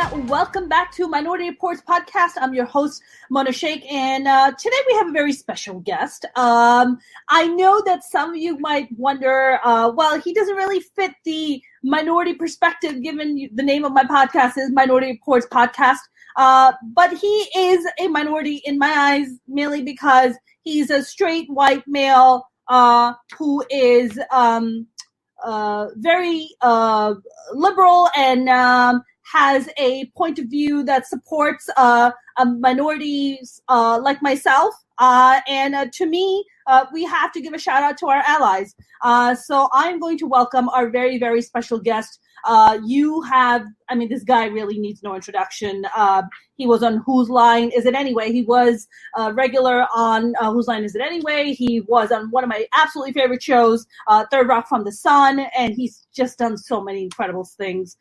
welcome back to Minority Reportz podcast. I'm your host, Mona Shaikh, and today we have a very special guest. I know that some of you might wonder, well, he doesn't really fit the minority perspective, given the name of my podcast is Minority Reportz Podcast, but he is a minority in my eyes, mainly because he's a straight white male who is very liberal and has a point of view that supports minorities like myself. And to me, we have to give a shout out to our allies. So I'm going to welcome our very, very special guest. This guy really needs no introduction. He was on Whose Line Is It Anyway? He was regular on Whose Line Is It Anyway? He was on one of my absolutely favorite shows, Third Rock from the Sun, and he's just done so many incredible things.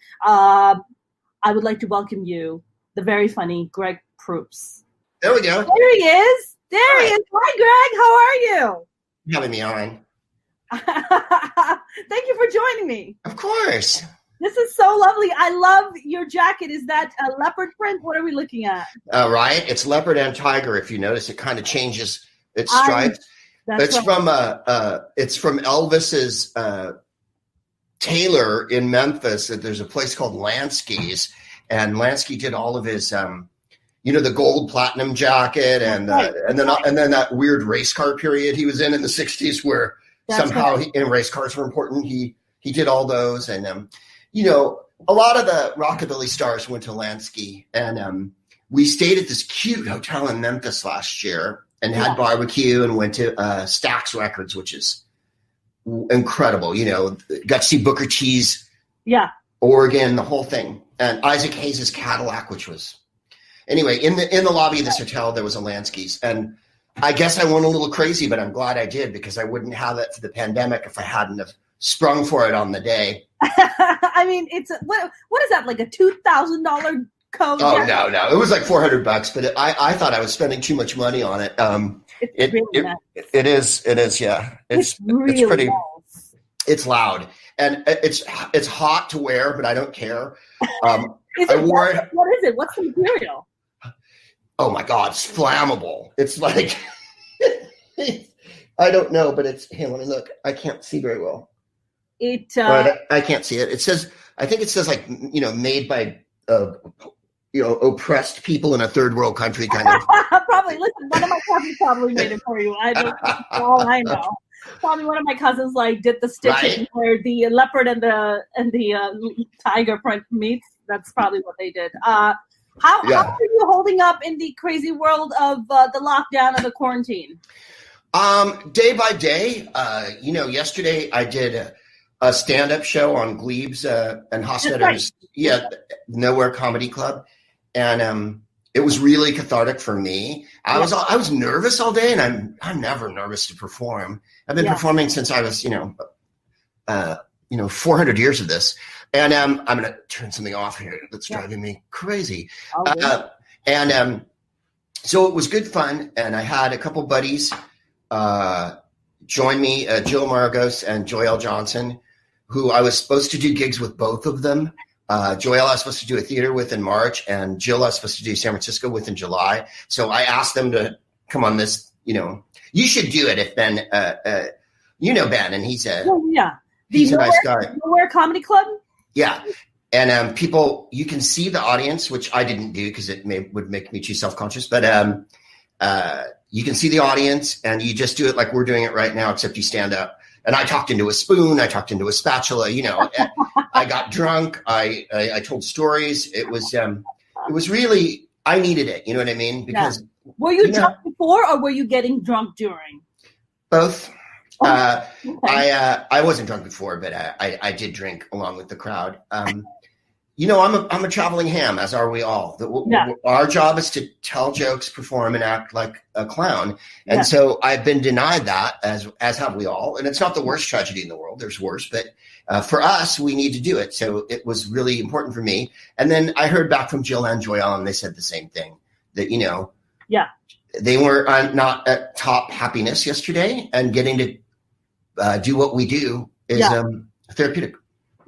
I would like to welcome you, the very funny Greg Proops. There we go. There he is. There he is. Hi, Greg. How are you? Having me on. Thank you for joining me. Of course. This is so lovely. I love your jacket. Is that a leopard print? What are we looking at? Right. It's leopard and tiger. If you notice, it kind of changes its stripes. It's right. It's from Elvis's tailor in Memphis. There's a place called Lansky's, and Lansky did all of his, the gold platinum jacket, and then that weird race car period he was in the '60s, where race cars were important. He did all those, and a lot of the rockabilly stars went to Lansky, and we stayed at this cute hotel in Memphis last year and had barbecue and went to Stax Records, which is incredible. Got to see Booker T's Oregon, the whole thing, and Isaac Hayes' Cadillac, which was anyway in the lobby of this hotel there was a Lansky's, and I guess I went a little crazy, but I'm glad I did, because I wouldn't have it for the pandemic if I hadn't have sprung for it on the day. I mean, it's what is that, like a $2,000 coat? Oh no, it was like $400, but I thought I was spending too much money on it. It is, yeah. It's pretty. Nice. It's loud, and it's hot to wear, but I don't care. What is it? What's the material? Oh my God, it's flammable. It's like I don't know, but it's. Hey, let me look. I can't see very well. I can't see it. It says. I think it says like made by oppressed people in a third world country, kind of. Probably. Listen, one of my cousins probably made it for you. I don't. All I know. Probably one of my cousins did the stitching where the leopard and the tiger print meets. That's probably what they did. How are you holding up in the crazy world of the lockdown and the quarantine? Day by day. Yesterday I did a stand-up show on Glebes and Hospitals. Right. Nowhere Comedy Club, and it was really cathartic for me. I was nervous all day, and I'm never nervous to perform. I've been performing since I was 400 years of this. And I'm going to turn something off here that's driving me crazy. So it was good fun, and I had a couple buddies join me, Jill Margos and Joelle Johnson, who I was supposed to do gigs with both of them. Joelle I was supposed to do a theater with in March, and Jill I was supposed to do San Francisco with in July. So I asked them to come on this, you should do it if Ben, Ben, and he said, he's a nice guy. Nowhere Comedy Club? Yeah. And people, you can see the audience, which I didn't do because it would make me too self-conscious, but you can see the audience, and you just do it like we're doing it right now, except you stand up. And I talked into a spoon. I talked into a spatula. I got drunk. I told stories. It was really, I needed it. You know what I mean? Because were you drunk before, or were you getting drunk during? Both. Okay. I wasn't drunk before, but I did drink along with the crowd. I'm a traveling ham, as are we all. Our job is to tell jokes, perform, and act like a clown. And so I've been denied that, as have we all. And it's not the worst tragedy in the world. There's worse. But for us, we need to do it. So it was really important for me. And then I heard back from Jill and Joelle, and they said the same thing, that, they were not at top happiness yesterday, and getting to do what we do is therapeutic.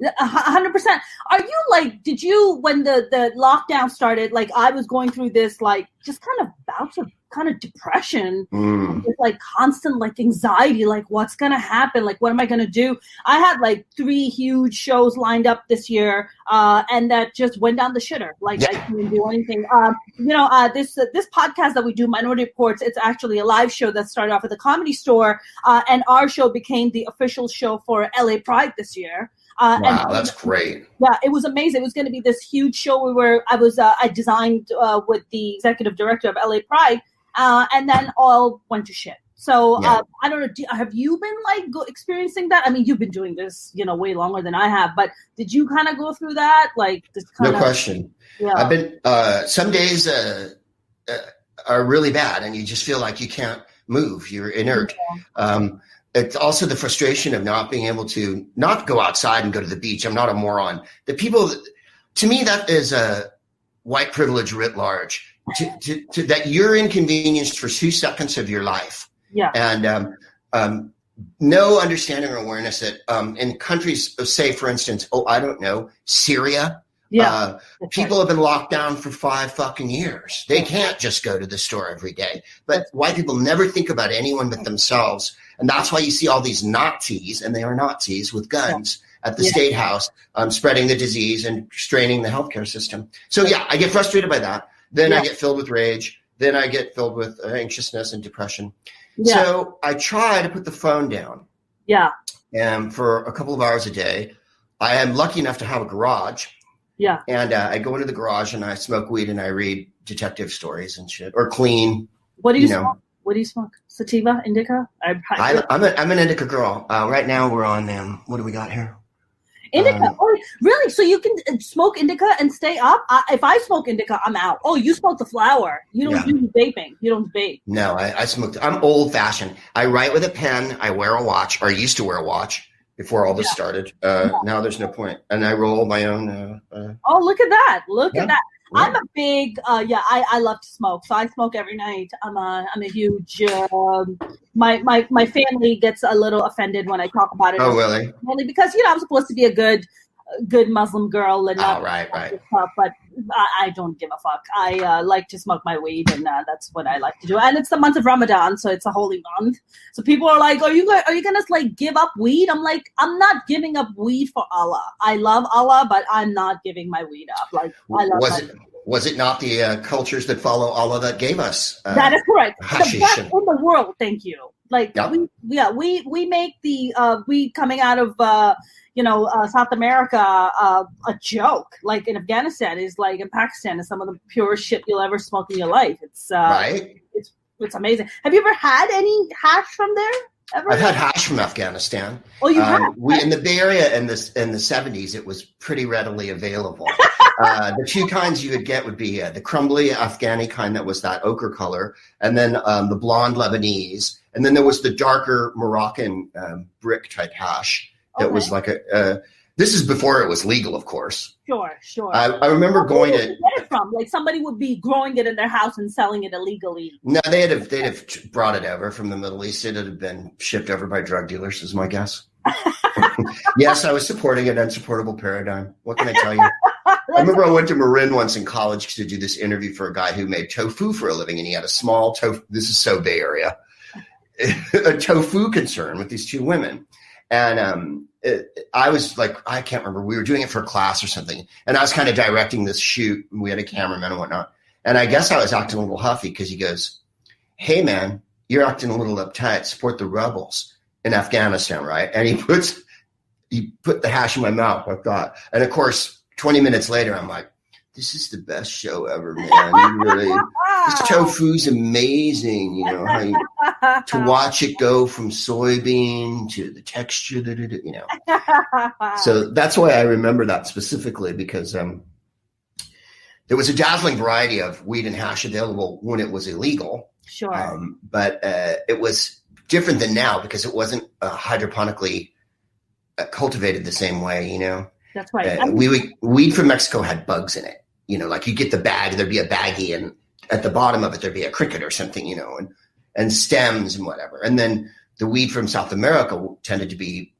100%. Are you like, did you, when the lockdown started, like I was going through this, like just kind of bouts of kind of depression, with like constant like anxiety, like what's going to happen? Like, what am I going to do? I had like 3 huge shows lined up this year, and that just went down the shitter. Like I couldn't do anything. This podcast that we do, Minority Reportz, it's actually a live show that started off at the Comedy Store, and our show became the official show for LA Pride this year. Wow, that's great. Yeah, it was amazing. It was going to be this huge show where I designed with the executive director of LA Pride, and then all went to shit. So I don't know. Have you been like experiencing that? I mean, you've been doing this, way longer than I have. But did you kind of go through that? Like, this kind no question. Yeah. I've been. Some days are really bad, and you just feel like you can't move. You're inert. Yeah. It's also the frustration of not being able to not go outside and go to the beach. I'm not a moron. The people, to me, that is a white privilege writ large. To that you're inconvenienced for 2 seconds of your life. Yeah. And no understanding or awareness that in countries, say, for instance, I don't know, Syria. Yeah. People have been locked down for 5 fucking years. They can't just go to the store every day. But white people never think about anyone but themselves. And that's why you see all these Nazis, and they are Nazis with guns at the State House, spreading the disease and straining the healthcare system. So, I get frustrated by that. Then I get filled with rage. Then I get filled with anxiousness and depression. Yeah. So I try to put the phone down. Yeah. And for a couple of hours a day, I am lucky enough to have a garage. Yeah. And I go into the garage and I smoke weed and I read detective stories and shit, or clean. What do you smoke? What do you smoke? Sativa, indica? I'm an indica girl. Right now we're on what do we got here? Indica. Oh, really? So you can smoke indica and stay up? If I smoke indica, I'm out. Oh, you smoke the flower. You don't do vaping. You don't vape. No, I smoke. I'm old fashioned. I write with a pen. I wear a watch, or I used to wear a watch before all this started. Now there's no point. And I roll my own. Oh, look at that. Look at that. Yeah. I'm a big, I love to smoke. So I smoke every night. I'm a huge, my family gets a little offended when I talk about it. Oh, really? Mainly because, I'm supposed to be a good Muslim girl. And right. But I don't give a fuck. I like to smoke my weed, and that's what I like to do. And it's the month of Ramadan, so it's a holy month. So people are like, are you gonna like give up weed? I'm like, I'm not giving up weed for Allah. I love Allah, but I'm not giving my weed up. Like, I love Was it not the cultures that follow Allah that gave us? That is correct. Hashish. The best in the world. Thank you. Like we make the weed coming out of South America a joke. Like in Afghanistan is like in Pakistan is some of the purest shit you'll ever smoke in your life. It's right. It's amazing. Have you ever had any hash from there? Ever? I've had hash from Afghanistan. Oh, you have? In the Bay Area in the 70s, it was pretty readily available. The 2 kinds you would get would be the crumbly Afghani kind that was that ochre color, and then the blonde Lebanese, and then there was the darker Moroccan brick type hash that was like this is before it was legal, of course. Sure. I remember going to get it from. Like somebody would be growing it in their house and selling it illegally. No, they'd have brought it over from the Middle East. It had been shipped over by drug dealers, is my guess. Yes, I was supporting an unsupportable paradigm. What can I tell you? I remember I went to Marin once in college to do this interview for a guy who made tofu for a living, and he had a small tofu. This is so Bay Area, a tofu concern with these 2 women. And I was like, I can't remember. We were doing it for a class or something. And I was kind of directing this shoot. And we had a cameraman and whatnot. And I guess I was acting a little huffy because he goes, hey, man, you're acting a little uptight. Support the rebels in Afghanistan, right? And he put the hash in my mouth, I thought. And, of course, 20 minutes later, I'm like, this is the best show ever, man. This tofu's amazing, how to watch it go from soybean to the texture that it, So that's why I remember that specifically, because there was a dazzling variety of weed and hash available when it was illegal. Sure. But it was different than now because it wasn't hydroponically cultivated the same way, That's right. Weed from Mexico had bugs in it. Like you get the bag, there'd be a baggie, and at the bottom of it, there'd be a cricket or something, and stems and whatever. And then the weed from South America tended to be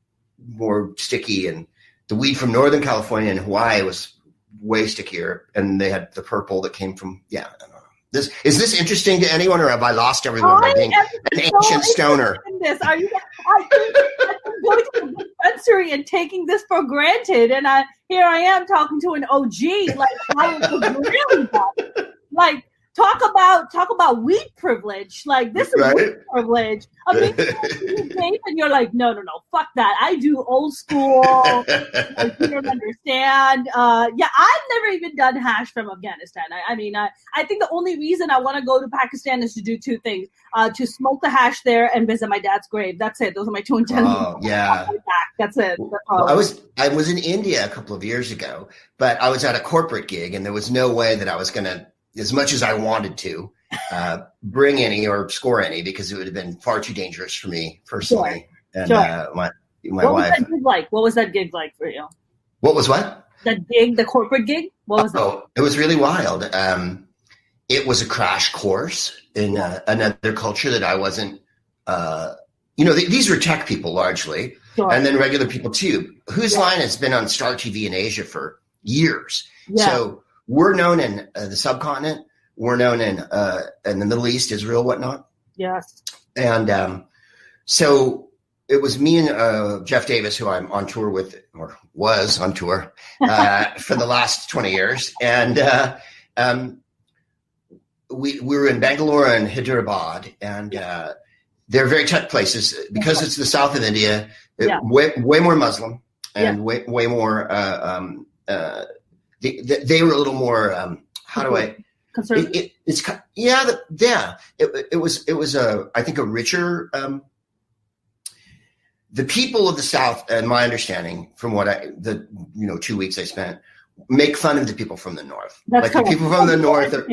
more sticky, and the weed from Northern California and Hawaii was way stickier, and they had the purple that came from, I don't know. Is this interesting to anyone, or have I lost everyone by being an ancient stoner? Are you? I'm going to the dispensary and taking this for granted, and here I am talking to an OG. Like, I was really bad. Like, talk about weed privilege. Like, this is weed privilege. I mean, you vape and you're like, no, fuck that. I do old school. Like, you don't understand. I've never even done hash from Afghanistan. I think the only reason I want to go to Pakistan is to do two things: to smoke the hash there and visit my dad's grave. That's it. Those are my two intentions. Oh, yeah. That's it. That's all. Well, I was in India a couple of years ago, but I was at a corporate gig, and there was no way that I was going to, as much as I wanted to, bring any or score any, because it would have been far too dangerous for me personally. Sure. And my what wife. Was that gig like? What was that gig like for you? What was what? That gig, the corporate gig? What was it? It was really wild. It was a crash course in another culture that I wasn't, these were tech people largely, and then regular people too. Whose Line has been on Star TV in Asia for years. Yeah. So we're known in the subcontinent. We're known in the Middle East, Israel, whatnot. Yes. And so it was me and Jeff Davis, who I'm on tour with, or was on tour for the last 20 years. And we were in Bangalore and Hyderabad, and they're very tech places because it's the south of India. Way more Muslim and way more. They were a little more. How do I? Conservative. It was I think a richer. The people of the South, and my understanding from what 2 weeks I spent, make fun of the people from the North. That's like correct. The people from the North are.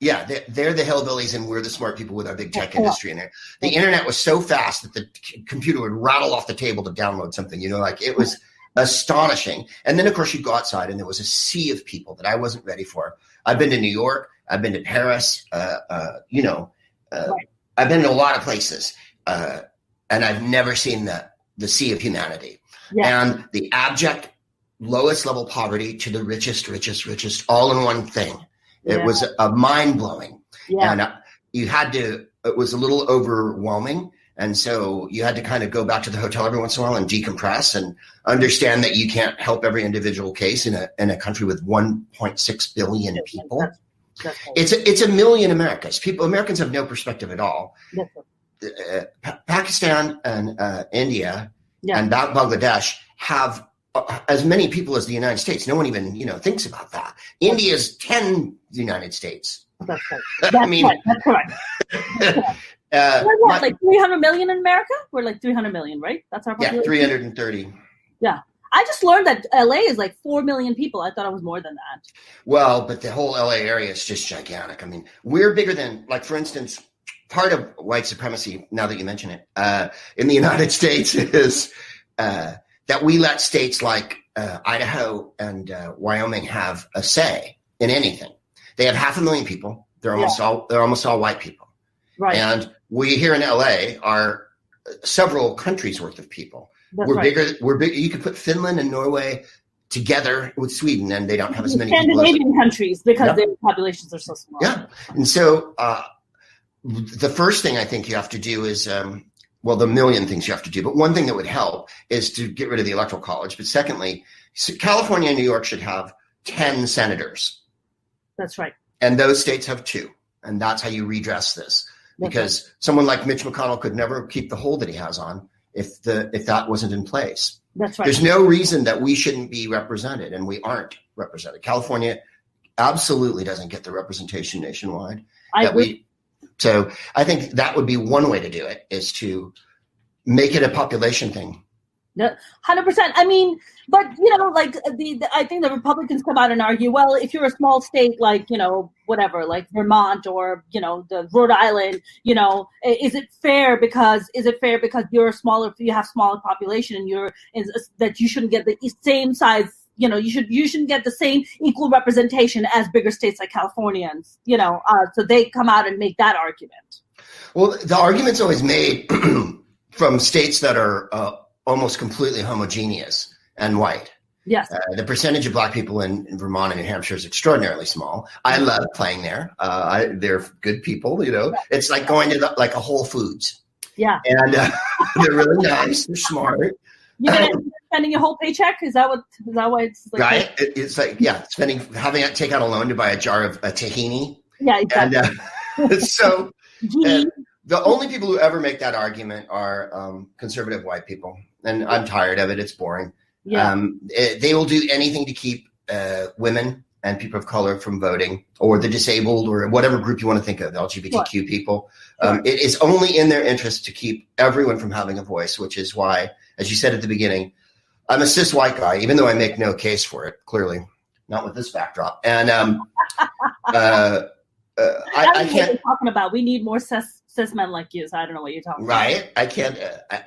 Yeah, they're the hillbillies, and we're the smart people with our big tech industry in there. The internet was so fast that the computer would rattle off the table to download something. It was astonishing. And then, of course, you'd go outside, and there was a sea of people that I wasn't ready for. I've been to New York. I've been to Paris. I've been to a lot of places, and I've never seen the sea of humanity. Yeah. And the abject, lowest level poverty to the richest, all in one thing. It was a mind-blowing. Yeah. And it was a little overwhelming. And so you had to kind of go back to the hotel every once in a while and decompress and understand that you can't help every individual case in a country with 1.6 billion people. It's a million Americans. Americans have no perspective at all. Pakistan and India and Bangladesh have as many people as the United States. No one even, thinks about that. India's 10 United States. That's right. That's correct. We're like 300 million in America? We're like 300 million, right? That's our population? Yeah, 330. Yeah. I just learned that LA is like 4 million people. I thought it was more than that. Well, but the whole LA area is just gigantic. I mean, we're bigger than, like, for instance, part of white supremacy, now that you mention it, in the United States is that we let states like Idaho and Wyoming have a say in anything. They have 500,000 people. They're almost all white people. Right. And we here in LA are several countries worth of people. We're bigger. We're big. You could put Finland and Norway together with Sweden, and they don't have as many people. Scandinavian countries because their populations are so small. Yeah. And so the first thing I think you have to do is, the million things you have to do, but one thing that would help is to get rid of the Electoral College. But secondly, California and New York should have 10 senators. That's right. And those states have 2. And that's how you redress this. Because someone like Mitch McConnell could never keep the hold that he has on if that wasn't in place. That's right. There's no reason that we shouldn't be represented, and we aren't represented. California absolutely doesn't get the representation nationwide. So I think that would be one way to do it, is to make it a population thing. 100%. I mean, but I think the Republicans come out and argue, well, if you're a small state like, whatever, like Vermont or, the Rhode Island, is it fair because you have smaller population and that you shouldn't get the same size, you shouldn't get the same equal representation as bigger states like Californians, so they come out and make that argument. Well, the argument's always made from states that are almost completely homogeneous and white. Yes. The percentage of black people in Vermont and New Hampshire is extraordinarily small. I love playing there. They're good people, you know. It's like going to like a Whole Foods. Yeah. And they're really nice. They're smart. You're spending your whole paycheck? Is that why it's like right? It's like, yeah, having to take out a loan to buy a jar of tahini. Yeah, exactly. And so and the only people who ever make that argument are conservative white people. And I'm tired of it. It's boring. Yeah. They will do anything to keep women and people of color from voting, or the disabled, or whatever group you want to think of, LGBTQ people. It is only in their interest to keep everyone from having a voice, which is why, as you said at the beginning, I'm a cis white guy, even though I make no case for it, clearly, not with this backdrop. And I can't. What you're talking about. We need more cis men like you, so I don't know what you're talking about. Right.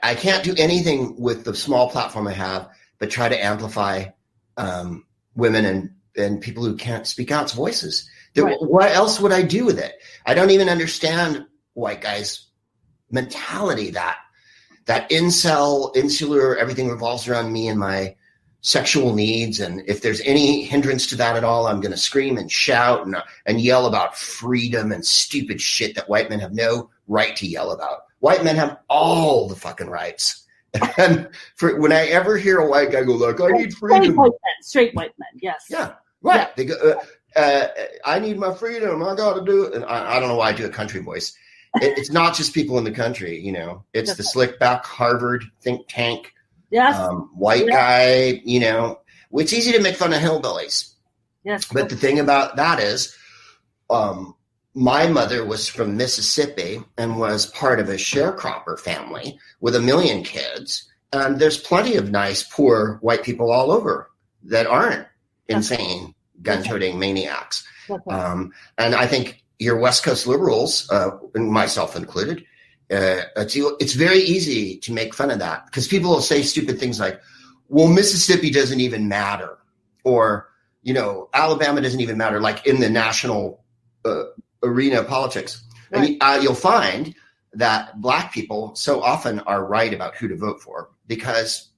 I can't do anything with the small platform I have but try to amplify women and people who can't speak out's voices. Right. What else would I do with it? I don't even understand white guys' mentality, that insular, everything revolves around me and my sexual needs. And if there's any hindrance to that at all, I'm going to scream and shout and yell about freedom and stupid shit that white men have no right to yell about. White men have all the fucking rights. And when I ever hear a white guy go, look, I need freedom. Straight white men, yes. Yeah, right. Yeah. They go, I need my freedom. I got to do it. And I don't know why I do a country voice. It's not just people in the country, you know. It's the slick back Harvard think tank, white guy, you know. It's easy to make fun of hillbillies. Yes. But the thing about that is, my mother was from Mississippi and was part of a sharecropper family with 1 million kids. And there's plenty of nice, poor white people all over that aren't insane, gun-toting maniacs. And I think your West Coast liberals, and myself included, it's very easy to make fun of that because people will say stupid things like, well, Mississippi doesn't even matter, or, you know, Alabama doesn't even matter, like in the national arena of politics. Right. And you'll find that black people so often are right about who to vote for because,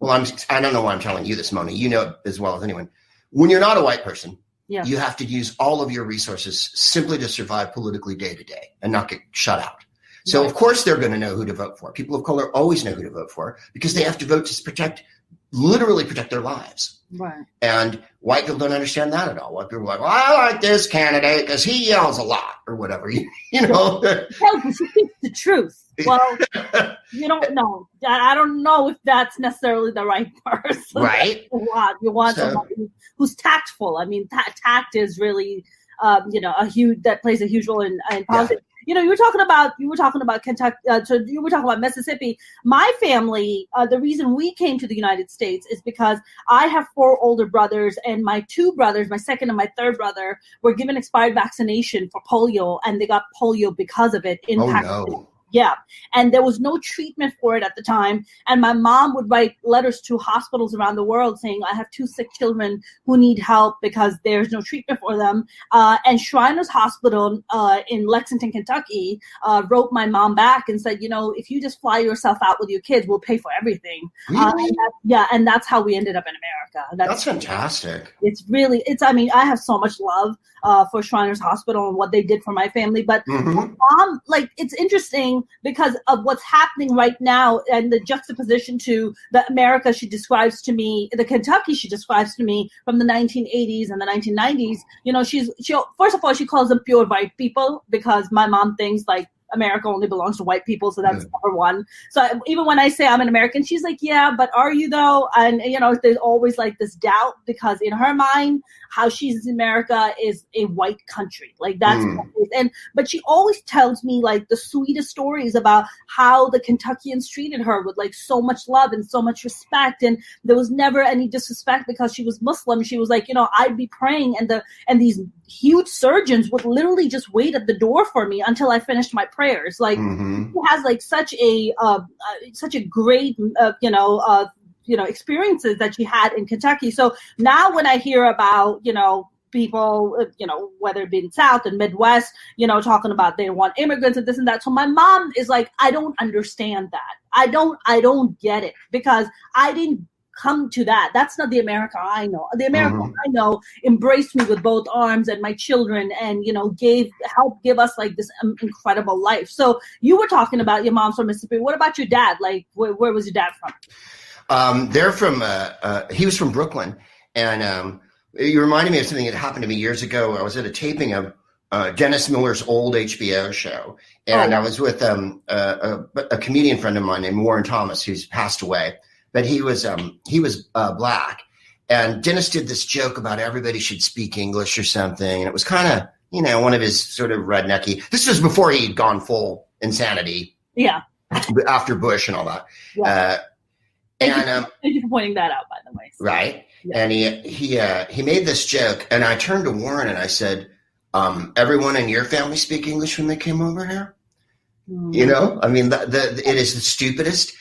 well, I don't know why I'm telling you this, Mona. You know it as well as anyone. When you're not a white person, you have to use all of your resources simply to survive politically day to day and not get shut out. So, of course, they're going to know who to vote for. People of color always know who to vote for because they have to vote to literally protect their lives. Right. And white people don't understand that at all. White people are like, well, I like this candidate because he yells a lot or whatever. You know? Hell, he speaks the truth. Well, you don't know. I don't know if that's necessarily the right person. Right. You want somebody who's tactful. I mean, tact is really, that plays a huge role in politics. Yeah. You know, you were talking about Kentucky. You were talking about Mississippi. My family, the reason we came to the United States is because I have 4 older brothers, and my 2 brothers, my second and my third brother, were given expired vaccination for polio, and they got polio because of it in Pakistan. No. Yeah. And there was no treatment for it at the time. And my mom would write letters to hospitals around the world saying, I have 2 sick children who need help because there's no treatment for them. And Shriners Hospital in Lexington, Kentucky, wrote my mom back and said, you know, if you just fly yourself out with your kids, we'll pay for everything. Really? And that's how we ended up in America. That's fantastic. I mean, I have so much love for Shriners Hospital and what they did for my family. But my mom, it's interesting because of what's happening right now and the juxtaposition to the America she describes to me, the Kentucky she describes to me from the 1980s and the 1990s. You know, she first of all, she calls them pure white people because my mom thinks America only belongs to white people, so that's number one. So even when I say I'm an American, she's like, yeah, but are you though? And, you know, there's always this doubt because in her mind, how she sees America is a white country. That's but she always tells me the sweetest stories about how the Kentuckians treated her with so much love and so much respect. And there was never any disrespect because she was Muslim. She was like, you know, I'd be praying and these huge surgeons would literally just wait at the door for me until I finished my prayers. She has such a great, experiences that she had in Kentucky. So now when I hear about, people, whether it be in South and Midwest, talking about they want immigrants and this and that. So my mom is like, I don't understand that. I don't get it because I didn't come to that. That's not the America I know. The America I know embraced me with both arms and my children, and helped give us like this incredible life. So you were talking about your mom's from Mississippi. What about your dad? Like, where was your dad from? They're from. He was from Brooklyn, and you reminded me of something that happened to me years ago. I was at a taping of Dennis Miller's old HBO show, and I was with a comedian friend of mine named Warren Thomas, who's passed away. But he was black, and Dennis did this joke about everybody should speak English or something, and it was kind of one of his sort of rednecky. This was before he'd gone full insanity. Yeah. After Bush and all that. Yeah. Thank you for pointing that out, by the way. Right. Yeah. And he made this joke, and I turned to Warren and I said, everyone in your family speak English when they came over here? I mean, it is the stupidest.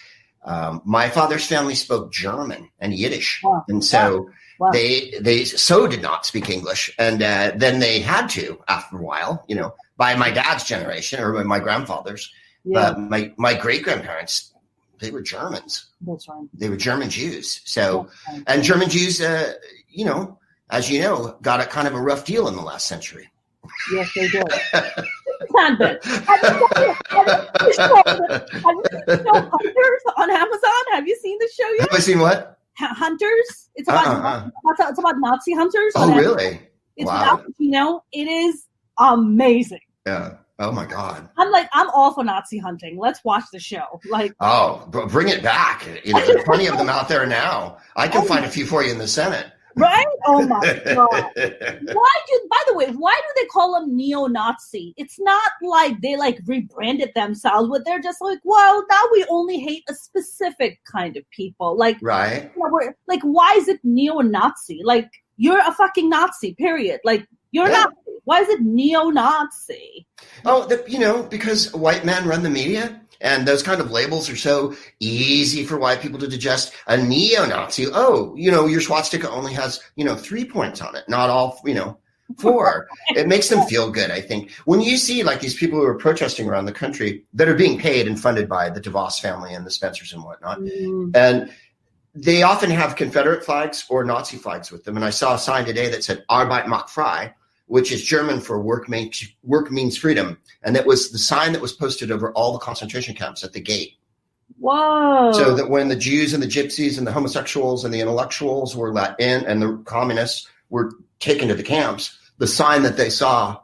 My father's family spoke German and Yiddish. Wow. And so they did not speak English. And then they had to after a while, by my dad's generation or my grandfather's. Yeah. My great-grandparents, they were Germans. That's right. They were German Jews. So, and German Jews, as you know, got a kind of a rough deal in the last century. Yes, they did. Have you seen Hunters on Amazon? Have you seen the show yet? Have I seen what? Hunters. It's about it's about Nazi hunters. Oh, really? It's wow. It is amazing. Yeah. Oh my God. I'm all for Nazi hunting. Let's watch the show. Bring it back. There's plenty of them out there now. I can find a few for you in the Senate. Right? Oh my God. By the way, why do they call them neo-Nazi? It's not like they rebranded themselves, but they're just well, now we only hate a specific kind of people. Right. Why is it neo-Nazi? You're a fucking Nazi, period. You're not. Why is it neo-Nazi? Oh, because white men run the media, and those kind of labels are so easy for white people to digest. A neo-Nazi, your swastika only has, 3 points on it, not all, 4. It makes them feel good, I think. When you see these people who are protesting around the country that are being paid and funded by the DeVos family and the Spencers and whatnot, and they often have Confederate flags or Nazi flags with them. And I saw a sign today that said Arbeit macht frei, which is German for work means freedom. And that was the sign that was posted over all the concentration camps at the gate. Whoa. So that when the Jews and the gypsies and the homosexuals and the intellectuals were let in and the communists were taken to the camps, the sign that they saw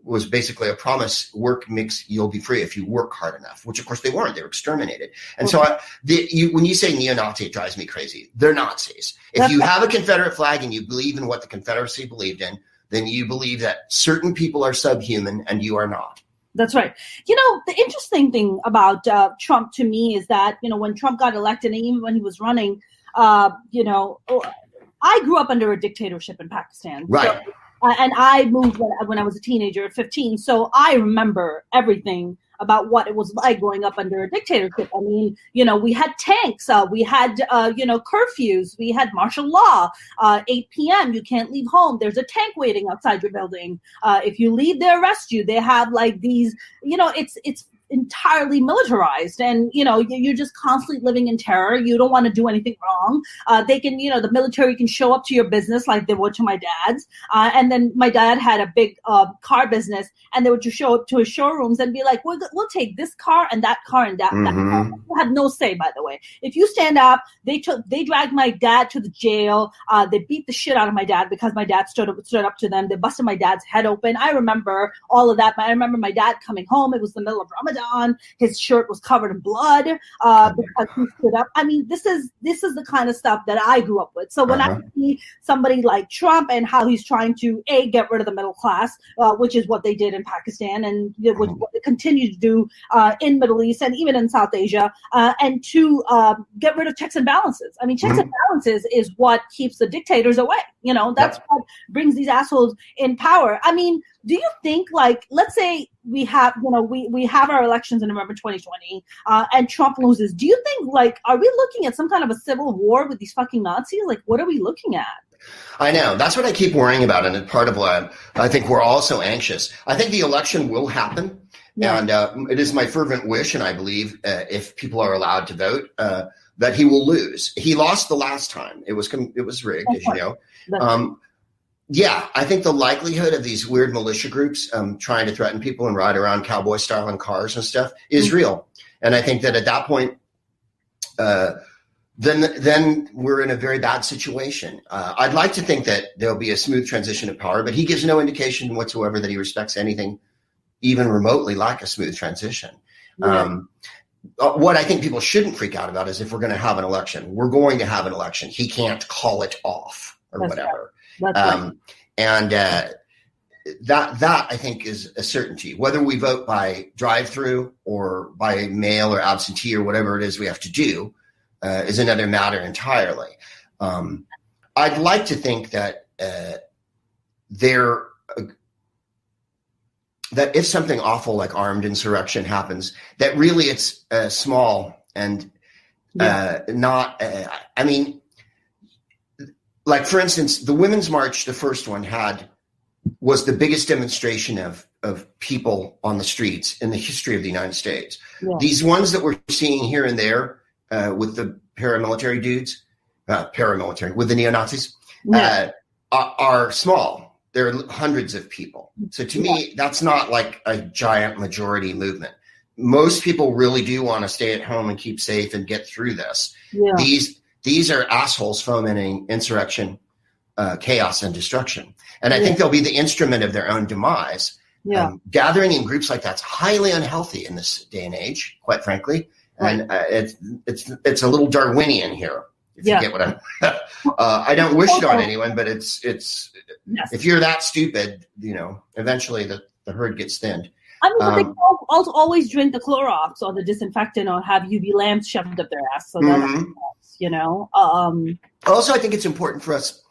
was basically a promise: work makes you'll be free if you work hard enough, which of course they weren't. They were exterminated. And so when you say neo-Nazi, it drives me crazy. They're Nazis. If you have a Confederate flag and you believe in what the Confederacy believed in, then you believe that certain people are subhuman and you are not. That's right. The interesting thing about Trump to me is that, when Trump got elected and even when he was running, I grew up under a dictatorship in Pakistan. Right. So, and I moved when I was a teenager at 15. So I remember everything about what it was like growing up under a dictatorship. I mean, we had tanks, we had, curfews, we had martial law, 8 p.m. You can't leave home. There's a tank waiting outside your building. If you leave, they arrest you. They have these, it's entirely militarized, and you're just constantly living in terror. You don't want to do anything wrong. They can, the military can show up to your business like they would to my dad's, and then my dad had a big car business, and they would just show up to his showrooms and be like, we'll take this car and that car and that car. You had no say, by the way. If you stand up, they dragged my dad to the jail. They beat the shit out of my dad because my dad stood up to them. They busted my dad's head open. I remember all of that. I remember my dad coming home. It was the middle of Ramadan. His shirt was covered in blood because he stood up. I mean, this is the kind of stuff that I grew up with. So when I see somebody like Trump and how he's trying to get rid of the middle class, which is what they did in Pakistan and what they continue to do in Middle East and even in South Asia, and to get rid of checks and balances. I mean, checks and balances is what keeps the dictators away. That's what brings these assholes in power. I mean, do you think, let's say we have, we have our elections in November 2020, and Trump loses. Do you think, are we looking at some kind of a civil war with these fucking Nazis? What are we looking at? I know. That's what I keep worrying about, and it's part of why I think we're all so anxious. I think the election will happen, and it is my fervent wish, and I believe if people are allowed to vote, that he will lose. He lost the last time. It was rigged, as you know. Yeah, I think the likelihood of these weird militia groups trying to threaten people and ride around cowboy style in cars and stuff is real. And I think that at that point, then we're in a very bad situation. I'd like to think that there'll be a smooth transition of power, but he gives no indication whatsoever that he respects anything even remotely like a smooth transition. Yeah. What I think people shouldn't freak out about is if we're going to have an election. We're going to have an election. He can't call it off or whatever. Right. And that I think is a certainty. Whether we vote by drive-through or by mail or absentee or whatever it is we have to do is another matter entirely. I'd like to think that that if something awful like armed insurrection happens, that really it's small and not. I mean. Like, for instance, the Women's March, the first one was the biggest demonstration of people on the streets in the history of the United States. Yeah. These ones that we're seeing here and there with the paramilitary dudes, with the neo-Nazis, are small. There are hundreds of people. So to me, that's not like a giant majority movement. Most people really do want to stay at home and keep safe and get through this. Yeah. These are assholes fomenting insurrection, chaos, and destruction. And I think they'll be the instrument of their own demise. Yeah. Gathering in groups like that's highly unhealthy in this day and age, quite frankly. And it's a little Darwinian here, if you get what I'm. I don't wish it on anyone, but it's if you're that stupid, eventually the herd gets thinned. I mean, but they also always drink the Clorox or the disinfectant or have UV lamps shoved up their ass. So that helps, Also, I think it's important for us.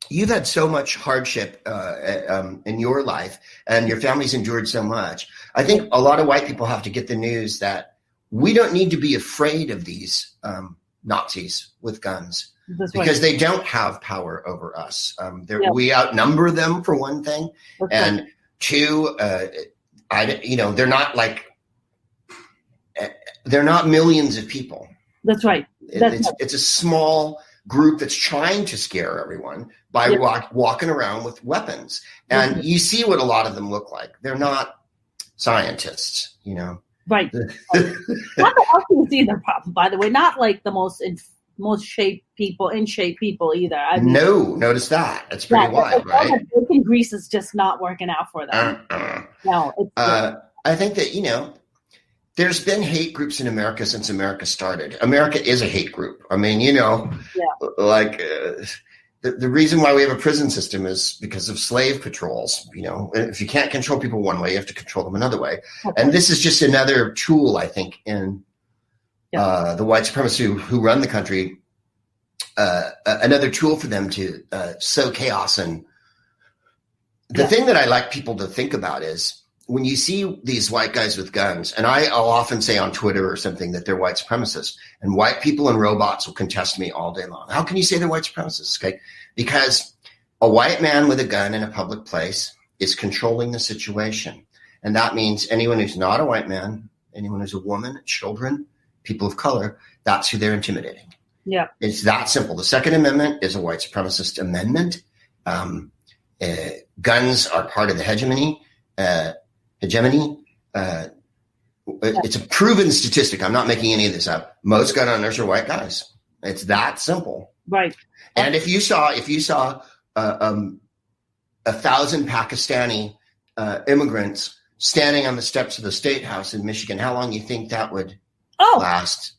You've had so much hardship in your life, and your family's endured so much. I think a lot of white people have to get the news that we don't need to be afraid of these Nazis with guns. Because they don't have power over us. We outnumber them, for one thing, and two, they're not they're not millions of people. That's right. It's a small group that's trying to scare everyone by walking around with weapons. And you see what a lot of them look like. They're not scientists, Right. Not the often see the problem, by the way. Not like the most in shape people either. I mean, no, notice that. That's pretty wild, right? Bacon grease is just not working out for them. No, I think that there's been hate groups in America since America started. America is a hate group. I mean, the reason why we have a prison system is because of slave patrols. If you can't control people one way, you have to control them another way. Okay. And this is just another tool, I think, in the white supremacists who run the country, another tool for them to sow chaos. And the thing that I like people to think about is when you see these white guys with guns, and I'll often say on Twitter or something that they're white supremacists, and white people and robots will contest me all day long. How can you say they're white supremacists? Okay, because a white man with a gun in a public place is controlling the situation. And that means anyone who's not a white man, anyone who's a woman, children, people of color, that's who they're intimidating. Yeah. It's that simple. The Second Amendment is a white supremacist amendment. Guns are part of the hegemony. It's a proven statistic. I'm not making any of this up. Most gun owners are white guys. It's that simple. Right. And if you saw 1,000 Pakistani immigrants standing on the steps of the State House in Michigan, how long do you think that would last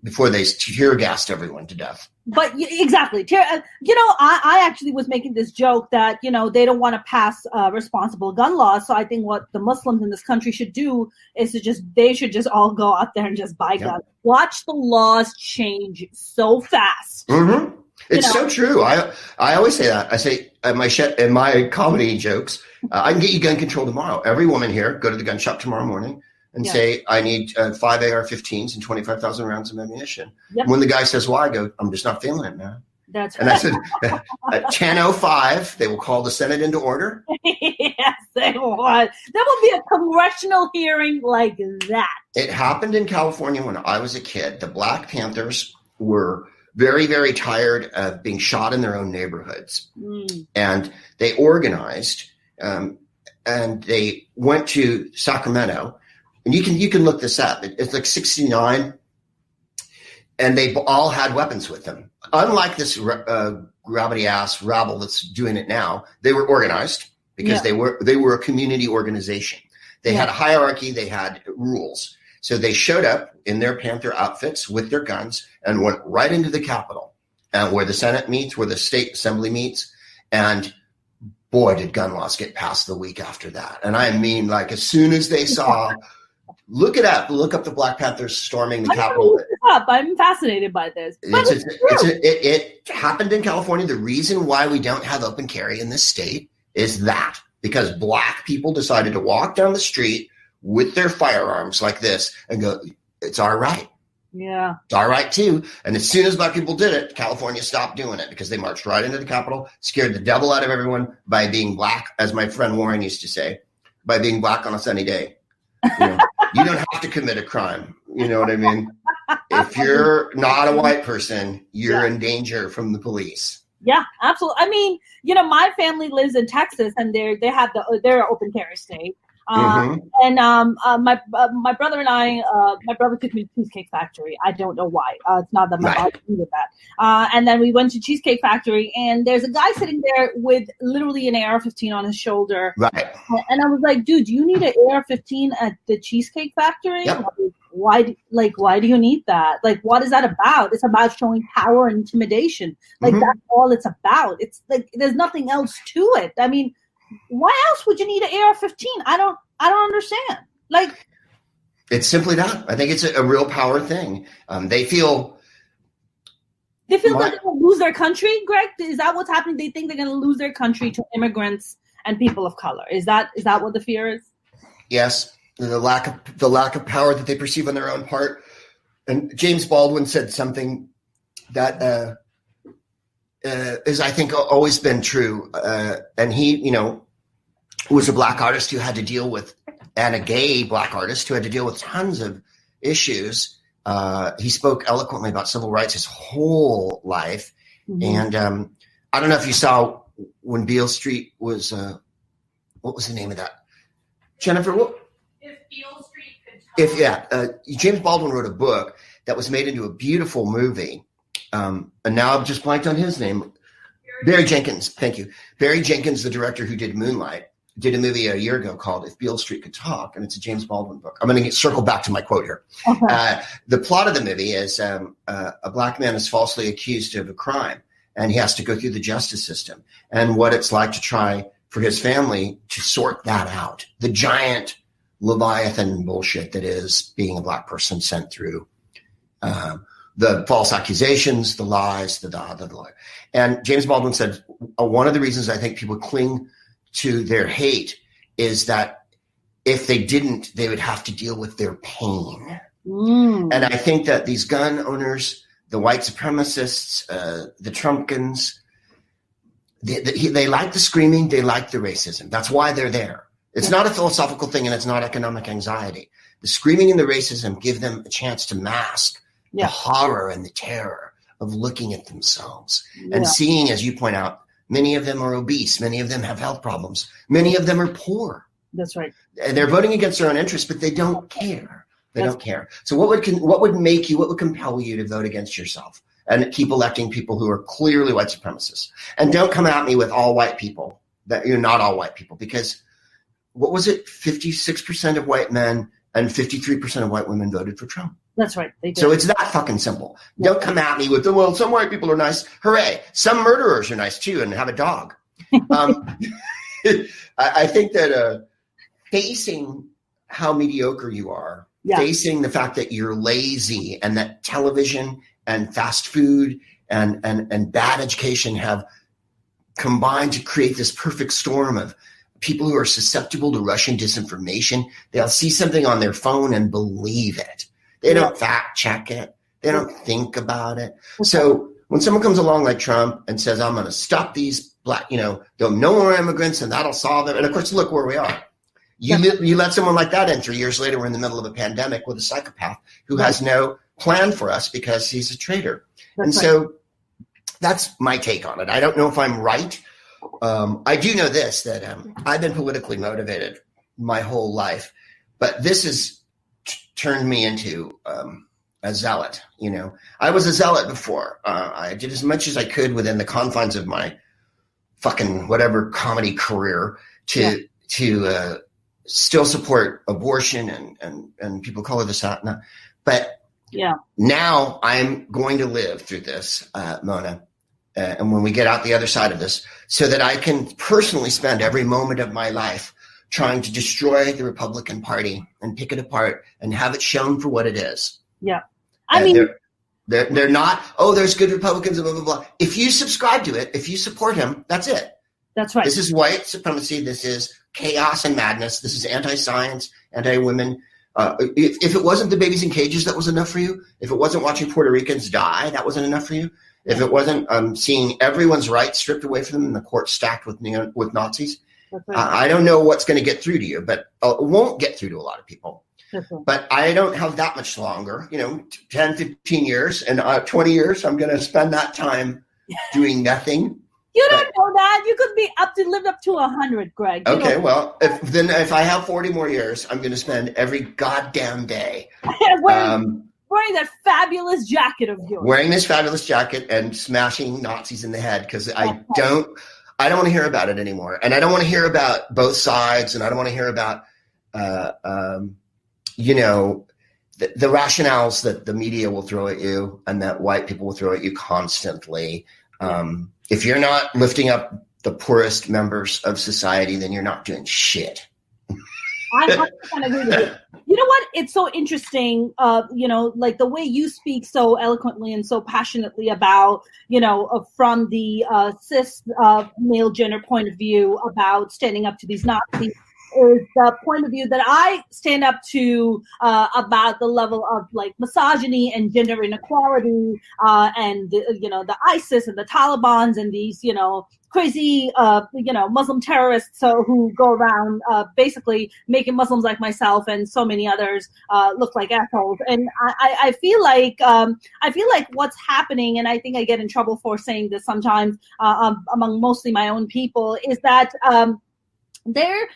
before they tear gassed everyone to death? But exactly. I actually was making this joke that, they don't want to pass responsible gun laws. So I think what the Muslims in this country should do is they should just all go out there and just buy guns. Watch the laws change so fast. Mm-hmm. It's so true. I always say that. I say in my comedy jokes, I can get you gun control tomorrow. Every woman here, go to the gun shop tomorrow morning and say, I need 5 AR-15s and 25,000 rounds of ammunition. Yep. When the guy says, why? I go, I'm just not feeling it, man. That's and I said, at 10:05, they will call the Senate into order. Yes, they would. There will be a congressional hearing like that. It happened in California when I was a kid. The Black Panthers were very, very tired of being shot in their own neighborhoods. And they organized, and they went to Sacramento. And you can look this up. It's like 69, and they all had weapons with them. Unlike this gravity-ass rabble that's doing it now, they were organized because they were a community organization. They had a hierarchy. They had rules. So they showed up in their Panther outfits with their guns and went right into the Capitol, where the Senate meets, where the state assembly meets. And boy, did gun laws get passed the week after that. And I mean, like, as soon as they saw, look it up, look up the Black Panthers storming the Capitol. I'm fascinated by this. It happened in California. The reason why we don't have open carry in this state is that because Black people decided to walk down the street with their firearms like this and go, it's our right. Yeah. It's our right too. And as soon as Black people did it, California stopped doing it because they marched right into the Capitol, scared the devil out of everyone by being Black, as my friend Warren used to say, by being Black on a sunny day. You don't have to commit a crime. You know what I mean? If you're not a white person, you're in danger from the police. Yeah, absolutely. I mean, my family lives in Texas, and they're an open carry state. And my brother and I, my brother took me to Cheesecake Factory. I don't know why. It's not that my mom did that. And then we went to Cheesecake Factory, and there's a guy sitting there with literally an AR-15 on his shoulder. Right. And I was like, dude, you need an AR-15 at the Cheesecake Factory? Yep. Why do you need that? Like, what is that about? It's about showing power and intimidation. Like, that's all it's about. It's like, there's nothing else to it. I mean, why else would you need an AR-15? I don't understand. Like, it's simply that. I think it's a real power thing. They feel like they're going to lose their country, Greg? Is that what's happening? They think they're going to lose their country to immigrants and people of color. Is that what the fear is? Yes, the lack of power that they perceive on their own part. And James Baldwin said something that is, I think, always been true. And he, was a Black artist who had to deal with, and a gay Black artist who had to deal with tons of issues. He spoke eloquently about civil rights his whole life. And I don't know if you saw when Beale Street was, what was the name of that? Jennifer, what? If Beale Street could talk. James Baldwin wrote a book that was made into a beautiful movie. And now I've just blanked on his name. Barry Jenkins. Thank you. Barry Jenkins, the director who did Moonlight, did a movie a year ago called If Beale Street Could Talk, and it's a James Baldwin book. I'm going to circle back to my quote here. Okay. The plot of the movie is a Black man is falsely accused of a crime, and he has to go through the justice system, and what it's like to try for his family to sort that out. The giant Leviathan bullshit that is being a Black person sent through the false accusations, the lies, the lie. And James Baldwin said, one of the reasons I think people cling to their hate is that if they didn't, they would have to deal with their pain. And I think that these gun owners, the white supremacists, the Trumpkins, they like the screaming, they like the racism. That's why they're there. It's not a philosophical thing, and it's not economic anxiety. The screaming and the racism give them a chance to mask the horror and the terror of looking at themselves and seeing, as you point out, many of them are obese. Many of them have health problems. Many of them are poor. That's right. And they're voting against their own interests, but they don't care. They don't care. So what would compel you to vote against yourself and keep electing people who are clearly white supremacists? And don't come at me with all white people, that you're not all white people, because what was it? 56% of white men and 53% of white women voted for Trump. That's right. They did. So it's that fucking simple. Don't come at me with, well, some white people are nice. Hooray. Some murderers are nice too and have a dog. I think that facing how mediocre you are, facing the fact that you're lazy and that television and fast food and bad education have combined to create this perfect storm of people who are susceptible to Russian disinformation. They'll see something on their phone and believe it. They don't fact check it. They don't think about it. So when someone comes along like Trump and says, I'm going to stop these black, no more immigrants and that'll solve it. And of course, look where we are. You let someone like that in 3 years later, we're in the middle of a pandemic with a psychopath who has no plan for us because he's a traitor. So that's my take on it. I don't know if I'm right. I do know this, that I've been politically motivated my whole life, but this has turned me into a zealot. I was a zealot before. I did as much as I could within the confines of my fucking whatever comedy career to still support abortion and people color this out. But now I'm going to live through this, Mona. And when we get out the other side of this, so that I can personally spend every moment of my life trying to destroy the Republican Party and pick it apart and have it shown for what it is. Yeah. I mean, they're not, there's good Republicans, blah, blah, blah. If you subscribe to it, if you support him, that's it. That's right. This is white supremacy. This is chaos and madness. This is anti-science, anti-women. If it wasn't the babies in cages, that was enough for you. If it wasn't watching Puerto Ricans die, that wasn't enough for you. If it wasn't seeing everyone's rights stripped away from them and the court stacked with Nazis, right. I don't know what's going to get through to you, but it won't get through to a lot of people. Right. But I don't have that much longer, 10, 15 years and 20 years. I'm going to spend that time doing nothing. You don't know that. You could live up to 100, Greg. Okay, well, if I have 40 more years, I'm going to spend every goddamn day wearing that fabulous jacket of yours. Wearing this fabulous jacket and smashing Nazis in the head because I don't want to hear about it anymore. And I don't want to hear about both sides, and I don't want to hear about the rationales that the media will throw at you and that white people will throw at you constantly. If you're not lifting up the poorest members of society, then you're not doing shit. I 100% agree with you. You know what? It's so interesting, like the way you speak so eloquently and so passionately about, from the cis male gender point of view about standing up to these Nazis is the point of view that I stand up to about the level of like misogyny and gender inequality and, the ISIS and the Taliban's and these, crazy, Muslim terrorists who go around basically making Muslims like myself and so many others look like assholes. And I feel like what's happening, and I think I get in trouble for saying this sometimes among mostly my own people, is that they're,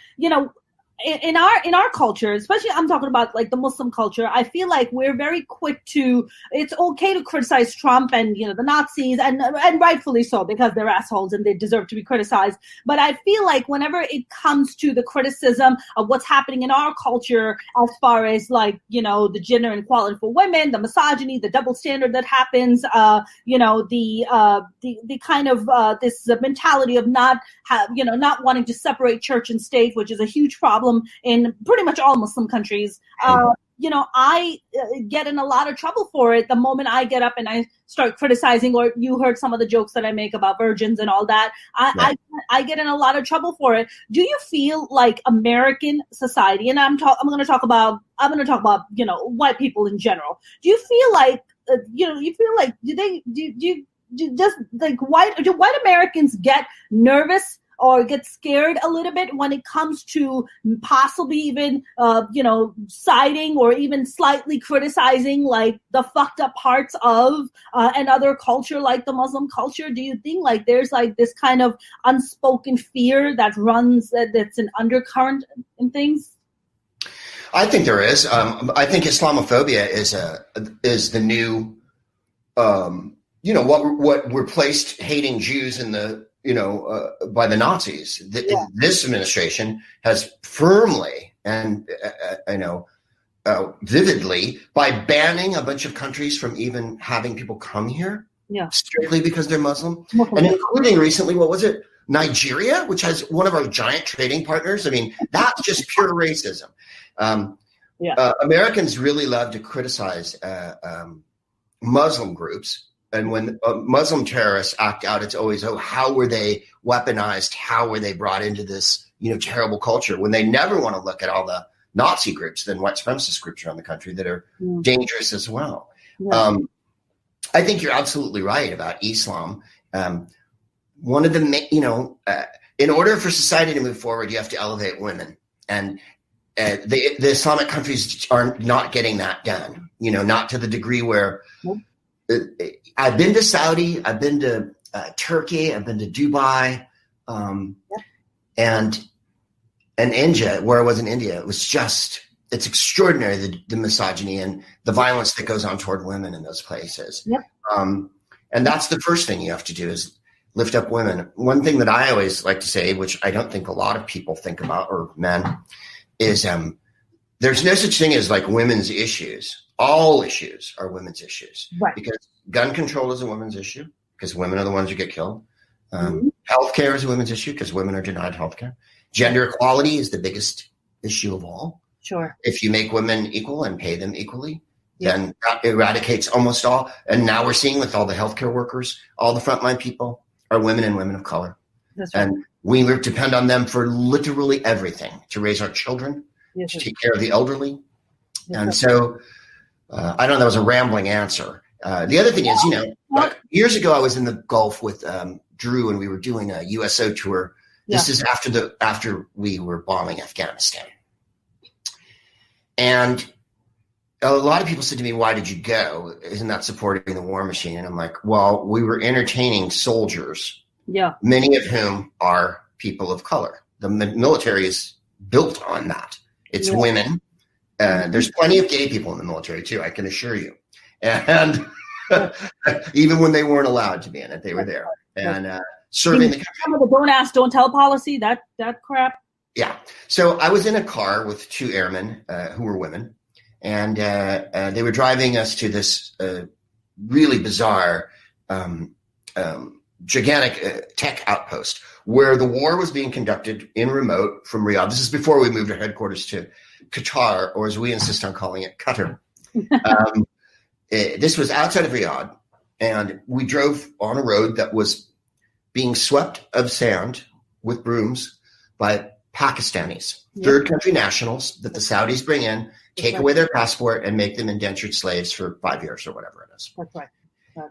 in our culture, especially I'm talking about like the Muslim culture, I feel like we're very quick to, it's okay to criticize Trump and, the Nazis and rightfully so because they're assholes and they deserve to be criticized. But I feel like whenever it comes to the criticism of what's happening in our culture, as far as like, the gender inequality for women, the misogyny, the double standard that happens, the kind of this mentality of not wanting to separate church and state, which is a huge problem in pretty much all Muslim countries. I get in a lot of trouble for it the moment I get up and I start criticizing, or you heard some of the jokes that I make about virgins and all that. I get in a lot of trouble for it. Do you feel like American society, and I'm going to talk about white people in general. Do you feel like do white Americans get nervous or get scared a little bit when it comes to possibly even, siding or even slightly criticizing like the fucked up parts of another culture like the Muslim culture? Do you think like there's like this kind of unspoken fear that runs, that's an undercurrent in things? I think there is. I think Islamophobia is the new, what replaced hating Jews in the, by the Nazis. This administration has firmly and, vividly, by banning a bunch of countries from even having people come here, strictly because they're Muslim. And including recently, what was it? Nigeria, which has one of our giant trading partners. I mean, that's just pure racism. Americans really love to criticize Muslim groups. And when Muslim terrorists act out, it's always, how were they weaponized? How were they brought into this, terrible culture? When they never want to look at all the Nazi groups, then white supremacist groups around the country that are dangerous as well. I think you're absolutely right about Islam. One of the, in order for society to move forward, you have to elevate women. And the Islamic countries are not getting that done, not to the degree where I've been to Saudi, I've been to Turkey, I've been to Dubai, and India, where I was in India, it was just, it's extraordinary, the misogyny and the violence that goes on toward women in those places. Yep. And that's the first thing you have to do is lift up women. One thing that I always like to say, which I don't think a lot of people think about, or men, is there's no such thing as like women's issues. All issues are women's issues. Right. Because gun control is a women's issue, because women are the ones who get killed. Healthcare is a women's issue, because women are denied healthcare. Gender equality is the biggest issue of all. Sure. If you make women equal and pay them equally, then that eradicates almost all. And now we're seeing with all the healthcare workers, all the frontline people are women and women of color. That's right. And we depend on them for literally everything, to raise our children, to take care of the elderly. And so I don't know, that was a rambling answer. The other thing is, years ago I was in the Gulf with Drew, and we were doing a USO tour. This is after we were bombing Afghanistan. And a lot of people said to me, why did you go? Isn't that supporting the war machine? And I'm like, well, we were entertaining soldiers, many of whom are people of color. The military is built on that. It's women. There's plenty of gay people in the military too, I can assure you. And even when they weren't allowed to be in it, they were there. And serving the country. Some of the don't ask, don't tell policy, that crap. Yeah. So I was in a car with two airmen who were women, and they were driving us to this really bizarre, gigantic tech outpost where the war was being conducted in remote from Riyadh. This is before we moved our headquarters to Qatar, or as we insist on calling it, Qatar. This was outside of Riyadh, and we drove on a road that was being swept of sand with brooms by Pakistanis, third country nationals that the Saudis bring in, take away their passport, and make them indentured slaves for 5 years or whatever it is. That's right.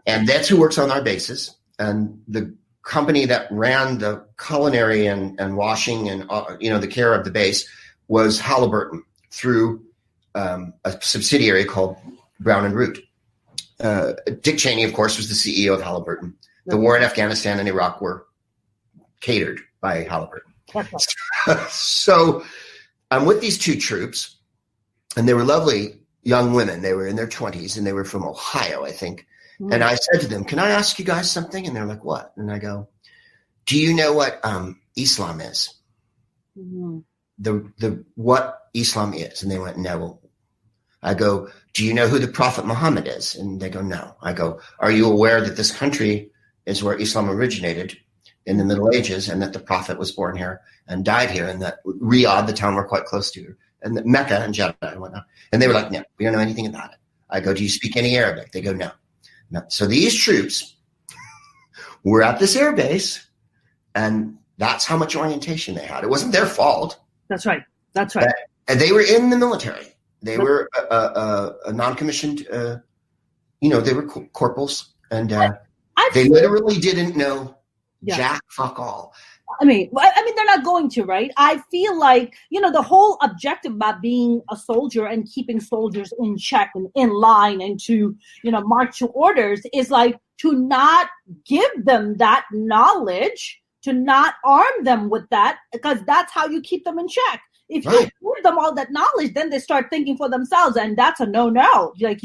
And that's who works on our bases. And the company that ran the culinary and washing and the care of the base was Halliburton, through a subsidiary called Brown and Root. Dick Cheney, of course, was the CEO of Halliburton. The war in Afghanistan and Iraq were catered by Halliburton. So I'm with these two troops, and they were lovely young women. They were in their 20s, and they were from Ohio, I think. Mm-hmm. And I said to them, can I ask you guys something? And they're like, what? And I go, do you know what Islam is? Mm-hmm. The what Islam is? And they went, no. I go, do you know who the Prophet Muhammad is? And they go, no. I go, are you aware that this country is where Islam originated in the Middle Ages, and that the Prophet was born here and died here, and that Riyadh, the town we're quite close to, and that Mecca and Jeddah and whatnot? And they were like, no, we don't know anything about it. I go, do you speak any Arabic? They go, no. So these troops were at this air base, and that's how much orientation they had. It wasn't their fault. That's right. That's right. And they were in the military. They were a non-commissioned, they were corporals, and they literally didn't know jack fuck all. I mean, they're not going to, right? I feel like, the whole objective about being a soldier and keeping soldiers in check and in line and to, march to orders is like to not give them that knowledge, to not arm them with that, because that's how you keep them in check. If you give them all that knowledge, then they start thinking for themselves, and that's a no-no. Like,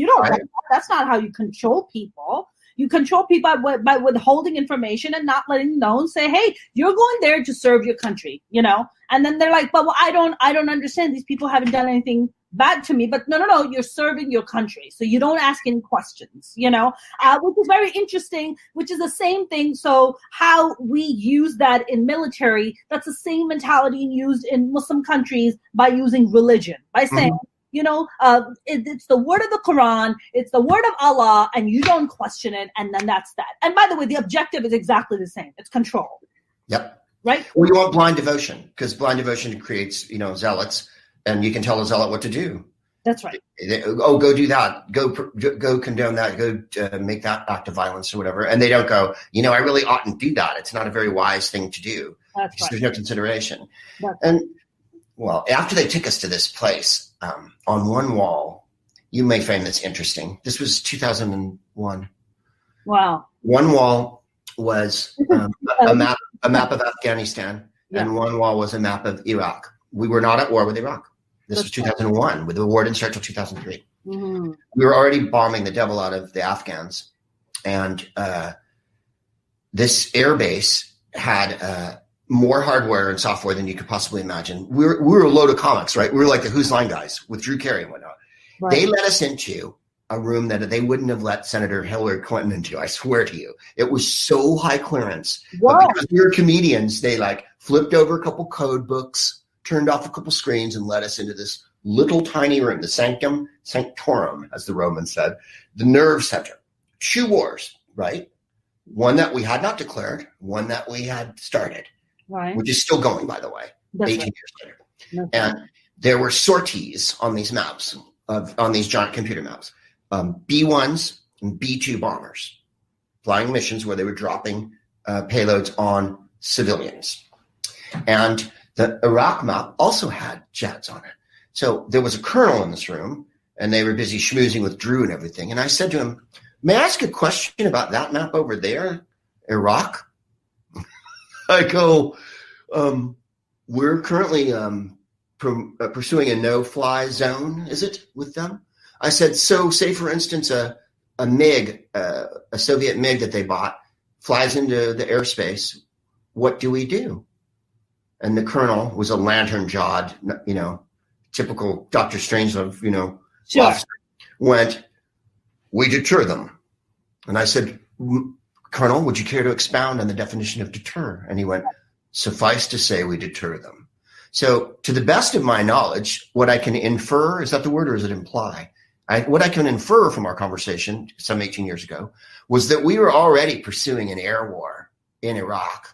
that's not how you control people. You control people by withholding information and not letting them know and say, hey, you're going there to serve your country, And then they're like, but I don't understand. These people haven't done anything bad to me. But no, you're serving your country. So you don't ask any questions, which is very interesting, which is the same thing. So how we use that in military, that's the same mentality used in Muslim countries by using religion, by saying, it's the word of the Quran, it's the word of Allah, and you don't question it, and then that's that. And by the way, the objective is exactly the same. It's control. Yep. Right? Well, you want blind devotion, because blind devotion creates, zealots, and you can tell a zealot what to do. That's right. Go do that. Go condone that. Go make that act of violence or whatever. And they don't go, I really oughtn't do that. It's not a very wise thing to do. That's right. There's no consideration. That's and well, after they took us to this place, on one wall, you may find this interesting. This was 2001. Wow. One wall was a map of Afghanistan, and one wall was a map of Iraq. We were not at war with Iraq. This was 2001. With the war didn't start till 2003. Mm-hmm. We were already bombing the devil out of the Afghans, and this air base had more hardware and software than you could possibly imagine. We were a load of comics, right? We were like the Who's Line guys with Drew Carey and whatnot. Right. They let us into a room that they wouldn't have let Senator Hillary Clinton into. I swear to you, it was so high clearance. Wow. But because we were comedians, they flipped over a couple code books, turned off a couple screens, and let us into this little tiny room, the Sanctum Sanctorum, as the Romans said, the nerve center. 2 wars, right? One that we had not declared, one that we had started, right, which is still going, by the way, that's 18 years later. That's and right. There were sorties on these maps, on these giant computer maps, B-1s and B-2 bombers, flying missions where they were dropping payloads on civilians. And the Iraq map also had jets on it. So there was a colonel in this room, and they were busy schmoozing with Drew and everything. And I said to him, may I ask a question about that map over there, Iraq? I go, we're currently pursuing a no-fly zone, is it, with them? I said, so say, for instance, a MiG, a Soviet MiG that they bought, flies into the airspace. What do we do? And the colonel was a lantern-jawed, typical Dr. Strangelove, sure. officer, went, we deter them. And I said, Colonel, would you care to expound on the definition of deter? And he went, suffice to say we deter them. So to the best of my knowledge, what I can infer, is that the word or is it imply? What I can infer from our conversation some 18 years ago was that we were already pursuing an air war in Iraq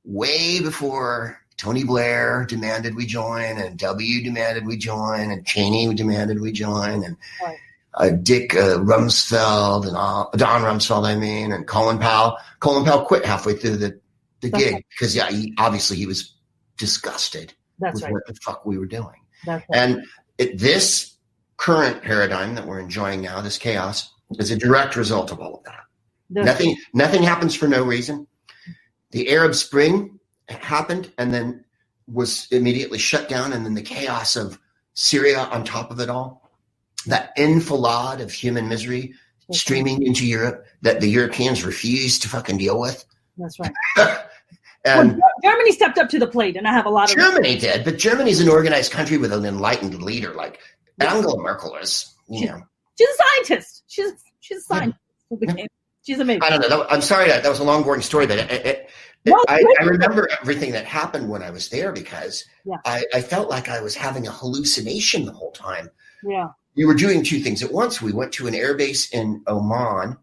way before Tony Blair demanded we join, and W demanded we join, and Cheney demanded we join, and Dick Rumsfeld and Don Rumsfeld, and Colin Powell. Colin Powell quit halfway through the gig because, he was disgusted with what the fuck we were doing. And this current paradigm that we're enjoying now, this chaos, is a direct result of all of that. Nothing happens for no reason. The Arab Spring happened and then was immediately shut down, and then the chaos of Syria on top of it all, that enfilade of human misery streaming into Europe that the Europeans refused to fucking deal with. That's right. And Germany stepped up to the plate, and I have a lot of Germany did, but Germany's an organized country with an enlightened leader like Angela Merkel is. She's a scientist. She's a scientist. Yeah. She's amazing. I don't know. I'm sorry that was a long, boring story, but I remember everything that happened when I was there because I felt like I was having a hallucination the whole time. Yeah. We were doing 2 things at once. We went to an airbase in Oman,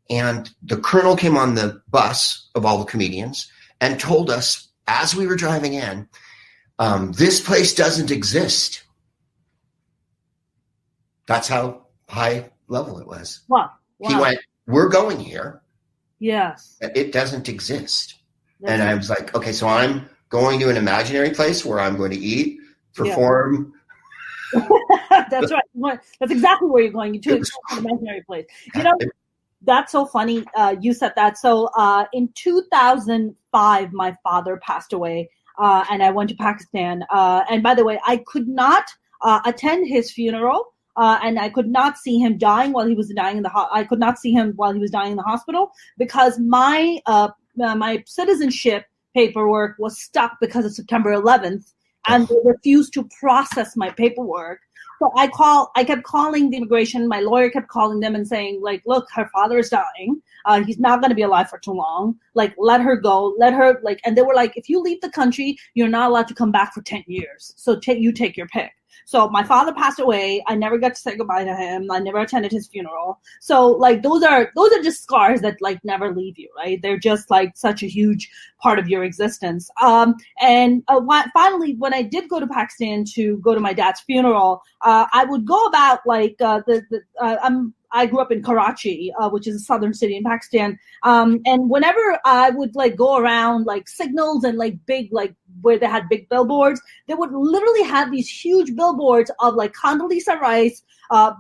and the colonel came on the bus of all the comedians and told us as we were driving in, this place doesn't exist. That's how high level it was. Wow. He went, we're going here. Yes. It doesn't exist. And I was like, okay, so I'm going to an imaginary place where I'm going to eat, perform. Yeah. That's right. That's exactly where you're going, to an imaginary place. That's so funny. You said that. So in 2005, my father passed away, and I went to Pakistan. And by the way, I could not attend his funeral. And I could not see him dying while he was dying I could not see him while he was dying in the hospital because my citizenship paperwork was stuck because of September 11th, and they refused to process my paperwork. So I kept calling the immigration. My lawyer kept calling them and saying, look, her father is dying. He's not going to be alive for too long. Let her go. Let her, and they were like, if you leave the country, you're not allowed to come back for 10 years. So you take your pick. So my father passed away. I never got to say goodbye to him. I never attended his funeral. So like those are just scars that like never leave you, right? They're just like such a huge part of your existence. Finally, when I did go to Pakistan to go to my dad's funeral, I would go about like I grew up in Karachi, which is a southern city in Pakistan. And whenever I would like go around like signals and like big, like where they had big billboards, they would literally have these huge billboards of like Condoleezza Rice,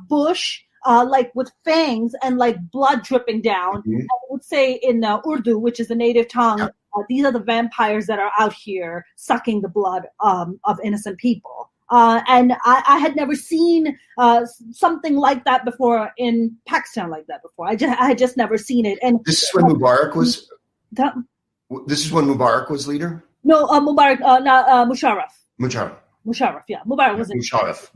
Bush, like with fangs and like blood dripping down. Mm-hmm. And I would say in Urdu, which is the native tongue, these are the vampires that are out here sucking the blood of innocent people. And I had never seen something like that before in Pakistan like that before. I had just never seen it. And this is when Mubarak was. This is when Mubarak was leader. No, Mubarak, not Musharraf. Musharraf, yeah. Mubarak was in Musharraf.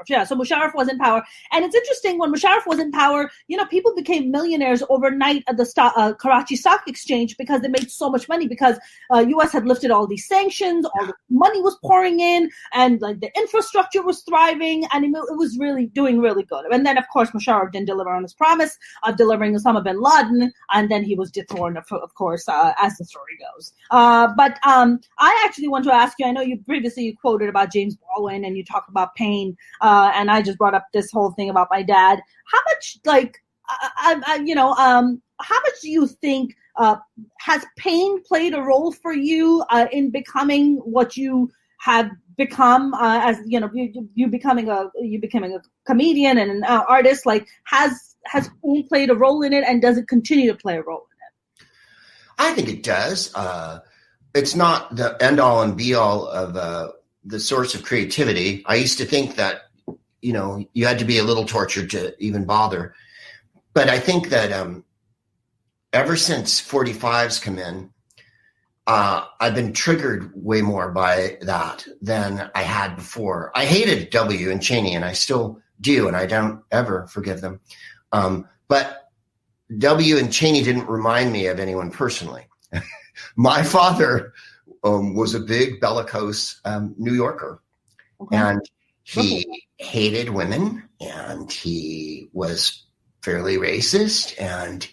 Yeah, so Musharraf was in power. And it's interesting, when Musharraf was in power, people became millionaires overnight at the Karachi Stock Exchange because they made so much money, because U.S. had lifted all these sanctions, all the money was pouring in, and like the infrastructure was thriving, and it was really doing really good. And then, of course, Musharraf didn't deliver on his promise of delivering Osama bin Laden, and then he was dethroned, of course, as the story goes. But I actually want to ask you, I know you previously quoted about James Baldwin, and you talk about pain, and I just brought up this whole thing about my dad. How much, like, how much do you think has pain played a role for you in becoming what you have become? As you becoming a comedian and an artist. Like, has pain played a role in it, and does it continue to play a role in it? I think it does. It's not the end all and be all of the source of creativity. I used to think that, you had to be a little tortured to even bother. But I think that ever since 45s come in, I've been triggered way more by that than I had before. I hated W and Cheney, and I still do, and I don't ever forgive them. But W and Cheney didn't remind me of anyone personally. My father was a big bellicose New Yorker, and he hated women, and he was fairly racist, and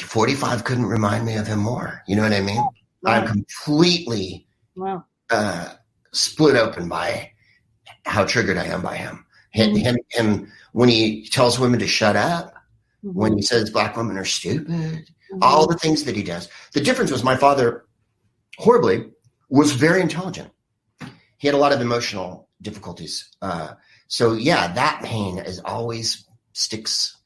45 couldn't remind me of him more. You know what I mean? Wow. I'm completely split open by how triggered I am by him. Him when he tells women to shut up, when he says black women are stupid, all the things that he does. The difference was my father, horribly, was very intelligent. He had a lot of emotional difficulties. So yeah, that pain is always sticks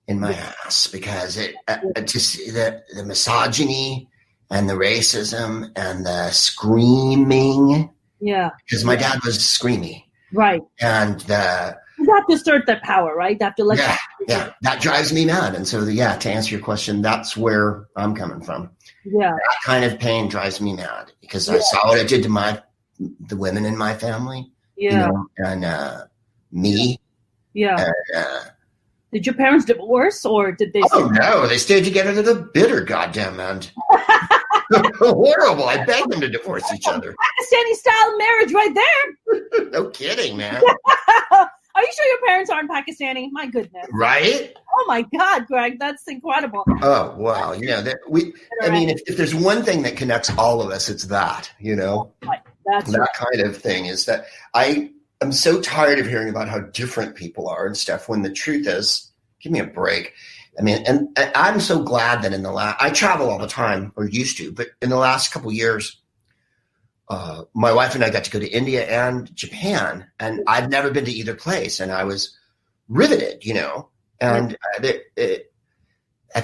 in my ass, because it to see the misogyny and the racism and the screaming. Yeah. Because my dad was screamy. Right. And you have to assert that power, right? You have to let that drives me mad. And so to answer your question, that's where I'm coming from. Yeah. That kind of pain drives me mad, because I saw what it did to the women in my family. Yeah. And me. Yeah. And, did your parents divorce, or did they? Oh no, they stayed together to the bitter goddamn end. Horrible. I begged them to divorce each other. Pakistani style marriage right there. No kidding, man. Are you sure your parents aren't Pakistani? My goodness. Right? Oh my God, Greg, that's incredible. Oh wow, I mean, if there's one thing that connects all of us, it's that. That's that kind of thing. Is that I'm so tired of hearing about how different people are and stuff, when the truth is, give me a break. I mean, and I'm so glad that I travel all the time, or used to, but in the last couple of years, my wife and I got to go to India and Japan, and I've never been to either place, and I was riveted, and at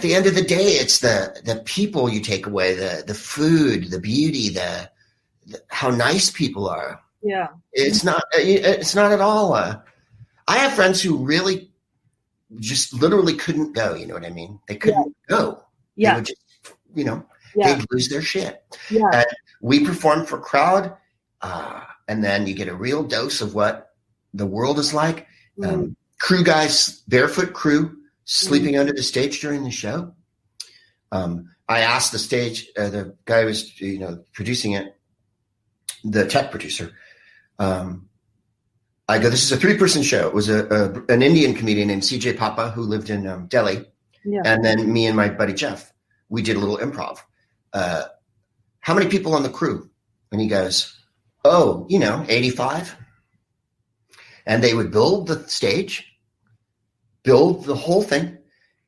the end of the day, it's the people you take away, the food, the beauty, how nice people are. Yeah. It's not at all. I have friends who really just literally couldn't go. You know what I mean? They couldn't go. Yeah. They would just, they'd lose their shit. Yeah. And we performed for crowd. And then you get a real dose of what the world is like. Crew guys, barefoot crew, sleeping under the stage during the show. I asked the stage, the guy who was, producing it, the tech producer, I go, this is a 3-person show. It was an Indian comedian named CJ Papa who lived in Delhi. Yeah. And then me and my buddy Jeff, we did a little improv. How many people on the crew? And he goes, 85. And they would build the stage, build the whole thing,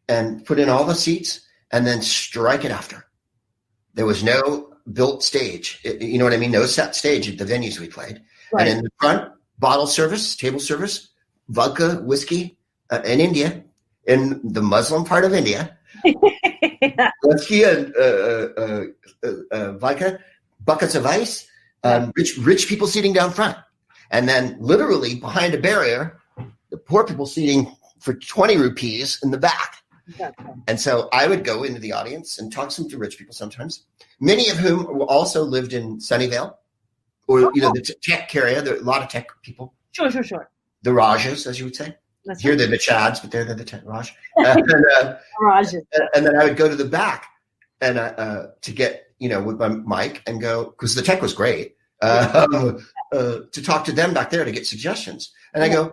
and put in all the seats, and then strike it after. There was no built stage. You know what I mean? No set stage at the venues we played. Right. And in the front, bottle service, table service, vodka, whiskey, in India, in the Muslim part of India. Yeah. Whiskey and vodka, buckets of ice, rich people sitting down front. And then literally behind a barrier, the poor people seating for 20 rupees in the back. Exactly. And so I would go into the audience and talk to rich people sometimes, many of whom also lived in Sunnyvale or, the tech area. There are a lot of tech people. Sure. The Rajas, as you would say. That's Here they're the Chads, but they're the tech Raj. And then I would go to the back and to get, with my mic and go, because the tech was great, to talk to them back there to get suggestions. And I go,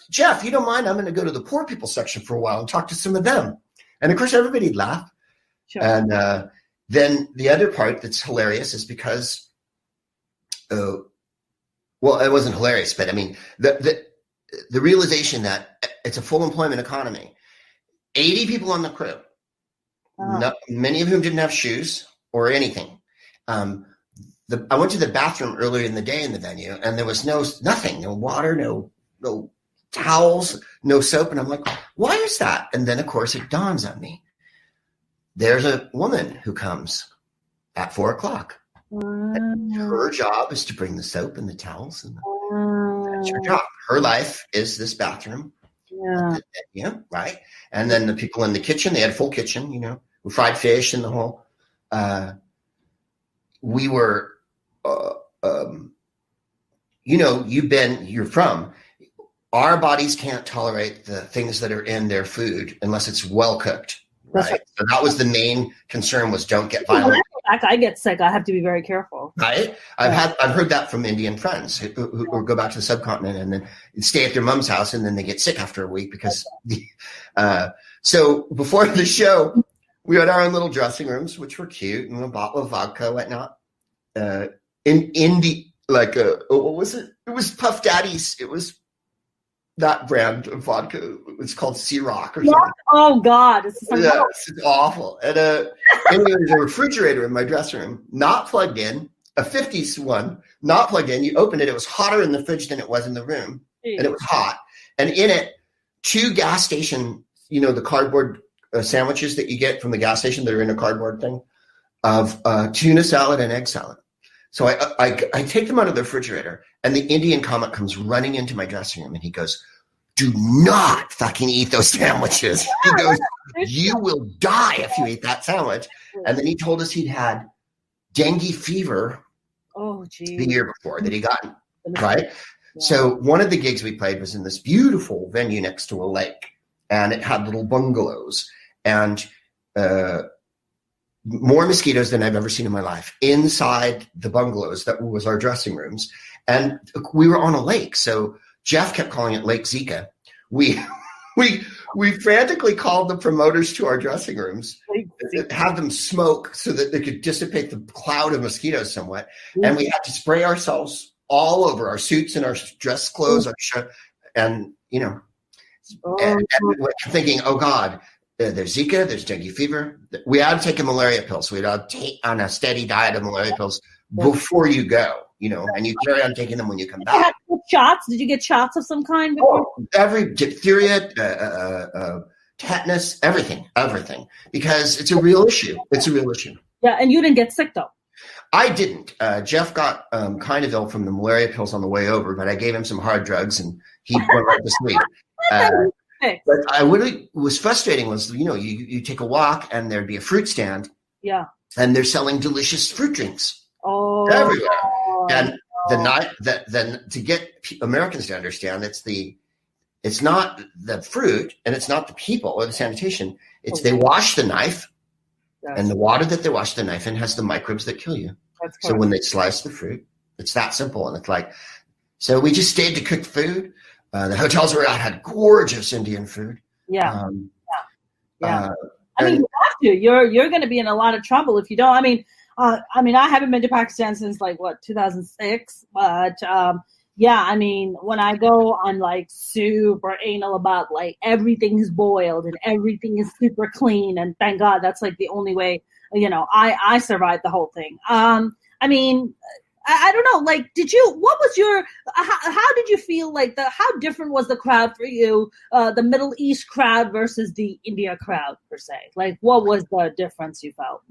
Jeff, you don't mind? I'm going to go to the poor people section for a while and talk to some of them. And of course, everybody'd laugh. Sure. And then the other part that's hilarious is because, it wasn't hilarious, but I mean, the realization that it's a full employment economy. 80 people on the crew, many of whom didn't have shoes or anything. I went to the bathroom earlier in the day in the venue, and there was nothing, no water, no towels, no soap. And I'm like, why is that? And then, of course, it dawns on me. There's a woman who comes at 4:00. And her job is to bring the soap and the towels. And that's her job. Her life is this bathroom. Yeah. Right. And then the people in the kitchen, they had a full kitchen, with fried fish and the whole. We were, you're from. Our bodies can't tolerate the things that are in their food unless it's well cooked. Right. So that was the main concern, was don't get violent. I get sick. I have to be very careful. Right. I've heard that from Indian friends who go back to the subcontinent and then stay at their mom's house, and then they get sick after a week because. So before the show, we had our own little dressing rooms, which were cute, and a bottle of vodka, whatnot. In Indy, what was it? It was Puff Daddy's. It was that brand of vodka. It's called Ciroc or something. Oh God, it's awful. And anyway, there's a refrigerator in my dressing room, not plugged in, a 50s one, not plugged in. You opened it, it was hotter in the fridge than it was in the room. Jeez. And it was hot. And in it, 2 gas station, the cardboard sandwiches that you get from the gas station that are in a cardboard thing, of tuna salad and egg salad. So I take them out of the refrigerator, and the Indian comic comes running into my dressing room, and he goes, "Do not fucking eat those sandwiches." He goes, "You will die if you eat that sandwich." And then he told us he'd had dengue fever the year before that he got, right? Yeah. So one of the gigs we played was in this beautiful venue next to a lake, and it had little bungalows and more mosquitoes than I've ever seen in my life inside the bungalows. That was our dressing rooms. And we were on a lake. So Jeff kept calling it Lake Zika. We frantically called the promoters to our dressing rooms, had them smoke so that they could dissipate the cloud of mosquitoes somewhat. And we had to spray ourselves all over our suits and our dress clothes, and and thinking, oh God, there's Zika, there's dengue fever. We had to take a malaria pill. So we'd take on a steady diet of malaria pills before you go, and you carry on taking them when you come back. Shots? Did you get shots of some kind? Every diphtheria, tetanus, everything, because it's a real issue. Yeah, and you didn't get sick though. I didn't. Jeff got kind of ill from the malaria pills on the way over, but I gave him some hard drugs and he went right to sleep. But what was frustrating was, you take a walk and there'd be a fruit stand. Yeah. And they're selling delicious fruit drinks. Oh. Everywhere. And then to get Americans to understand, it's not the fruit and it's not the people or the sanitation. It's they wash the knife, and the water that they wash the knife in has the microbes that kill you. So when they slice the fruit, it's that simple. And it's like, So we just stayed to cook food. The hotels we were at had gorgeous Indian food. Yeah. I mean, you have to. You're going to be in a lot of trouble if you don't. I mean, I haven't been to Pakistan since 2006. But I mean, when I go, I'm like super anal about everything's boiled and everything is super clean. And thank God that's the only way. I survived the whole thing. I mean, I don't know. What was how did you feel how different was the crowd for you, the Middle East crowd versus the India crowd per se? What was the difference you felt?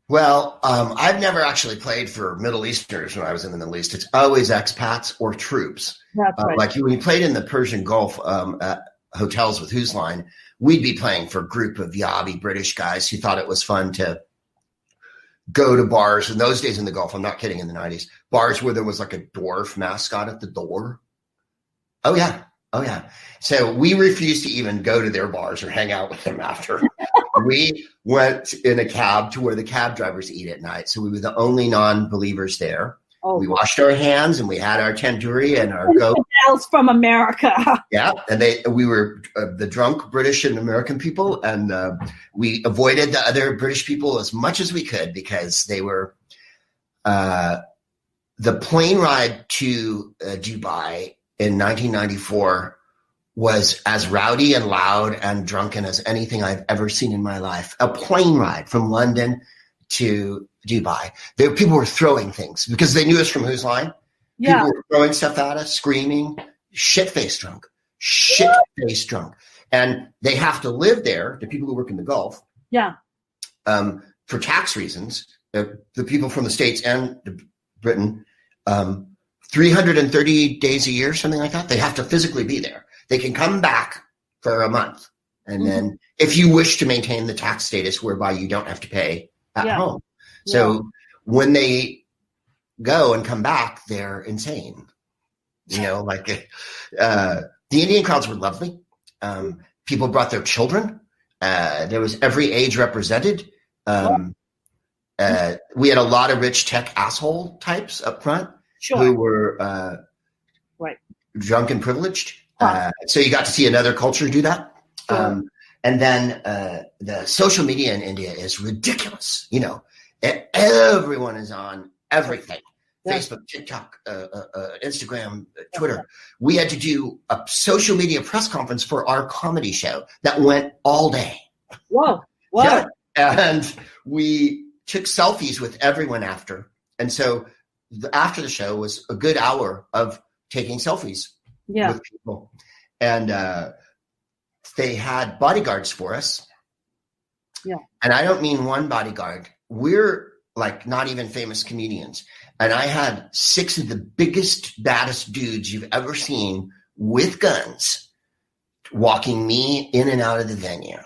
Well, I've never actually played for Middle Easterners when I was in the Middle East. It's always expats or troops. That's right. When you played in the Persian Gulf at hotels with Whose Line, we'd be playing for a group of yabby British guys who thought it was fun to go to bars in those days in the Gulf. I'm not kidding. In the 90s, bars where there was a dwarf mascot at the door. Oh yeah. So we refused to even go to their bars or hang out with them after. We went in a cab to where the cab drivers eat at night. So we were the only non-believers there. Oh, we washed our hands and we had our tandoori and our goat. Else from America. Yeah, and we were the drunk British and American people, and we avoided the other British people as much as we could because they were. The plane ride to Dubai in 1994 was as rowdy and loud and drunken as anything I've ever seen in my life. A plane ride from London to Dubai. People were throwing things because they knew us from Whose Line. Yeah. People were throwing stuff at us, screaming, shit-faced drunk. And they have to live there, the people who work in the Gulf. Yeah. For tax reasons, the people from the States and Britain, 330 days a year, something like that, they have to physically be there. They can come back for a month. And then if you wish to maintain the tax status whereby you don't have to pay at home. So when they go and come back, they're insane. The Indian crowds were lovely. People brought their children. There was every age represented. We had a lot of rich tech asshole types up front who were drunk and privileged. So you got to see another culture do that. And then the social media in India is ridiculous. Everyone is on everything. Yeah. Facebook, TikTok, Instagram, Twitter. We had to do a social media press conference for our comedy show that went all day. Whoa. Yeah. And we took selfies with everyone after. And so after the show was a good hour of taking selfies with people. And they had bodyguards for us. Yeah. And I don't mean one bodyguard. We're not even famous comedians. And I had 6 of the biggest, baddest dudes you've ever seen with guns walking me in and out of the venue.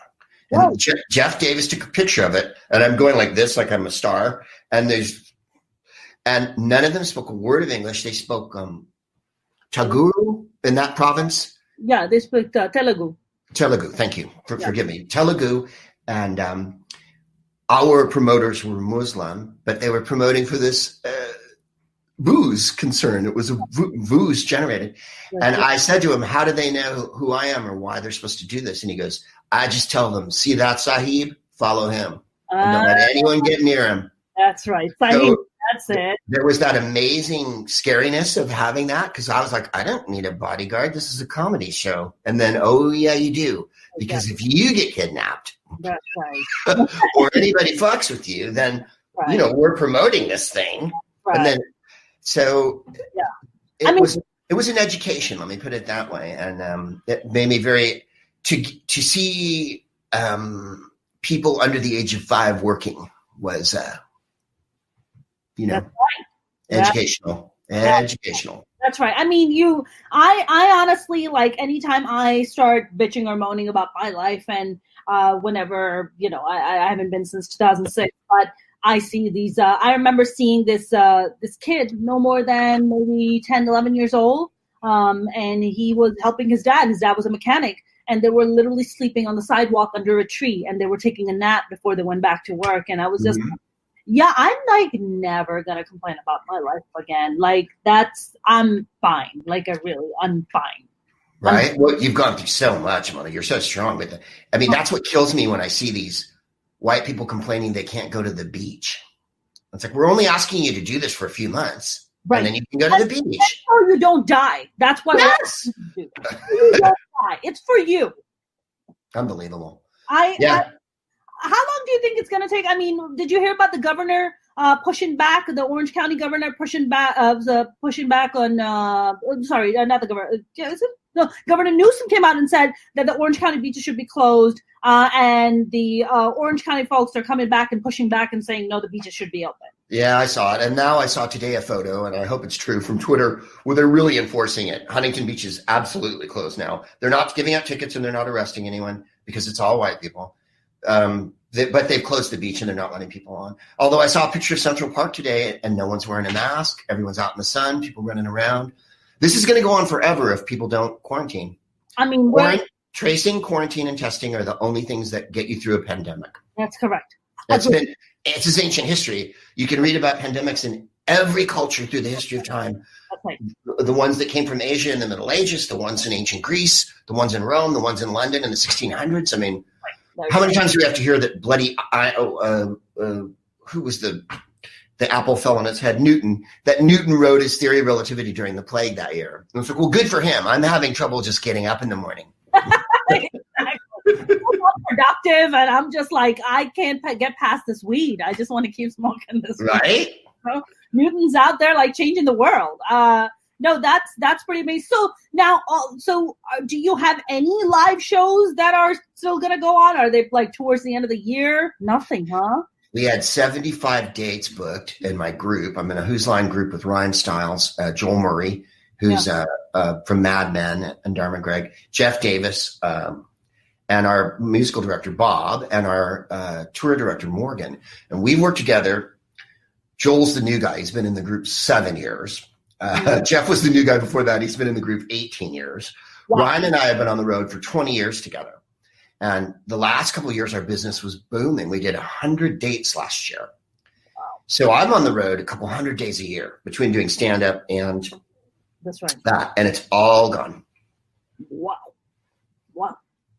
And Jeff Davis took a picture of it, and I'm going like this, like I'm a star. And none of them spoke a word of English. They spoke Tagaru in that province. Yeah, they spoke Telugu. Telugu, thank you. Forgive me. Telugu. And our promoters were Muslim, but they were promoting for this booze concern. It was a booze generated. And I said to him, how do they know who I am or why they're supposed to do this? And he goes, I just tell them, see that Sahib? Follow him. And don't let anyone get near him. That's right. Sahib, that's it. There was that amazing scariness of having that because I was like, I don't need a bodyguard. This is a comedy show. And then, oh, yeah, you do. Because if you get kidnapped that's right. or anybody fucks with you, then, we're promoting this thing. Right. And then, so it was an education, let me put it that way. And it made me to see people under the age of 5 working was, that's right. educational. Educational. That's right. I mean, I honestly, anytime I start bitching or moaning about my life and whenever, I haven't been since 2006, but I see these, I remember seeing this kid no more than maybe 10, 11 years old. And he was helping his dad. His dad was a mechanic. And they were literally sleeping on the sidewalk under a tree. And they were taking a nap before they went back to work. And I was just, Yeah, I'm like never gonna complain about my life again. Like I'm fine. Like I'm fine. Right? Well, you've gone through so much, Mona. You're so strong with it. I mean, that's what kills me when I see these white people complaining they can't go to the beach. It's like, we're only asking you to do this for a few months. Right. And then you can go to the beach. So you don't die. That's what yes. You don't die. It's for you. Unbelievable. How long do you think it's going to take? I mean, did you hear about the governor pushing back, the Orange County governor pushing back on, sorry, not the governor. Is it? No, Governor Newsom came out and said that the Orange County beaches should be closed, and the Orange County folks are coming back and pushing back and saying, no, the beaches should be open. Yeah, I saw it. And now I saw today a photo, and I hope it's true, from Twitter, where they're really enforcing it. Huntington Beach is absolutely closed now. They're not giving out tickets, and they're not arresting anyone because it's all white people. But they've closed the beach, and they're not letting people on. Although I saw a picture of Central Park today, and no one's wearing a mask. Everyone's out in the sun, people running around. This is going to go on forever if people don't quarantine. I mean, tracing, quarantine, and testing are the only things that get you through a pandemic. That's correct. It's as ancient history. You can read about pandemics in every culture through the history of time. Okay. The ones that came from Asia in the Middle Ages, the ones in ancient Greece, the ones in Rome, the ones in London in the 1600s. I mean, how many times do we have to hear that bloody who was the apple fell on its head? Newton. That Newton wrote his theory of relativity during the plague that year. And it's like, well, good for him. I'm having trouble just getting up in the morning. Productive, and I'm just like, I can't get past this weed. I just want to keep smoking this weed. Right? Newton's out there like changing the world. No, that's pretty amazing. So now, do you have any live shows that are still going to go on? Are they like towards the end of the year? Nothing, huh? We had 75 dates booked in my group. I'm in a Who's Line group with Ryan Stiles, Joel Murray, who's from Mad Men, and Dharma Greg, Jeff Davis, and our musical director, Bob, and our tour director, Morgan. And we worked together. Joel's the new guy. He's been in the group 7 years. Jeff was the new guy before that. He's been in the group 18 years. Wow. Ryan and I have been on the road for 20 years together. And the last couple of years, our business was booming. We did 100 dates last year. Wow. So I'm on the road a couple 100 days a year between doing stand-up and that's right. that. And it's all gone. Wow.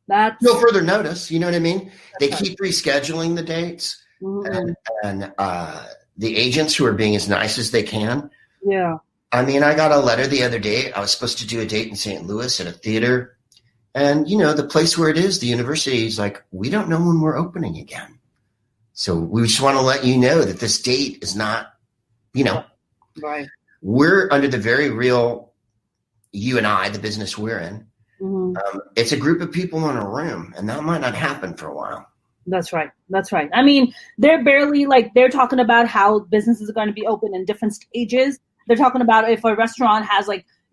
That's no further notice. You know what I mean? They keep rescheduling the dates. Mm-hmm. And the agents who are being as nice as they can. Yeah. I mean, I got a letter the other day. I was supposed to do a date in St. Louis at a theater. And, you know, the place where it is, the university is like, we don't know when we're opening again. So we just want to let you know that this date is not, you know. Right. We're under the very real, you and I, the business we're in. Mm-hmm. It's a group of people in a room, and that might not happen for a while. That's right. I mean, they're talking about how businesses are going to be open in different stages. They're talking about if a restaurant has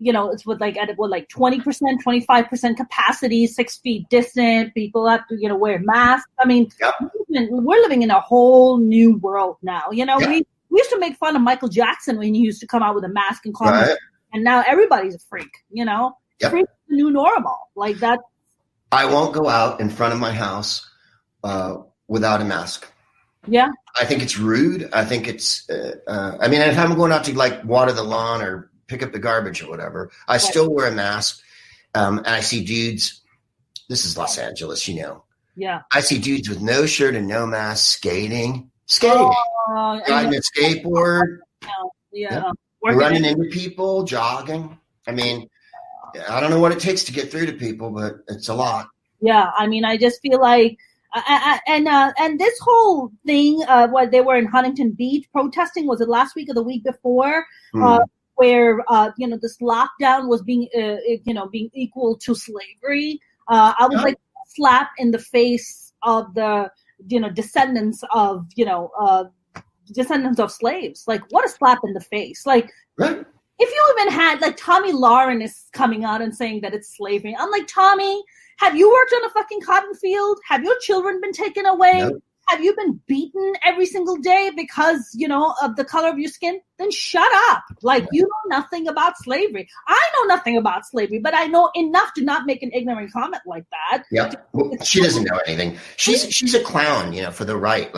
it's with 20%, 25% capacity, 6 feet distant, people have to, wear masks. I mean, we're living in a whole new world now. We used to make fun of Michael Jackson when he used to come out with a mask and call him, and now everybody's a freak, Freak is the new normal. Like that. I won't go out in front of my house without a mask. Yeah. I think it's rude. I think it's, if I'm going out to water the lawn or pick up the garbage or whatever, I still wear a mask. And I see dudes, this is Los Angeles, Yeah. I see dudes with no shirt and no mask skating, riding a skateboard, running into people, jogging. I mean, I don't know what it takes to get through to people, but it's a lot. Yeah. I mean, I just feel like, and this whole thing, what they were in Huntington Beach protesting, was it last week or the week before, where this lockdown was being equal to slavery. I was like slap in the face of the descendants of slaves. Like, what a slap in the face! Like, right. If you even had Tommy Lauren is coming out and saying that it's slavery, I'm like, Tommy, have you worked on a fucking cotton field? Have your children been taken away? Nope. Have you been beaten every single day because, of the color of your skin? Then shut up. You know nothing about slavery. I know nothing about slavery, but I know enough to not make an ignorant comment like that. Yeah. Well, she doesn't know anything. She's a clown, for the right.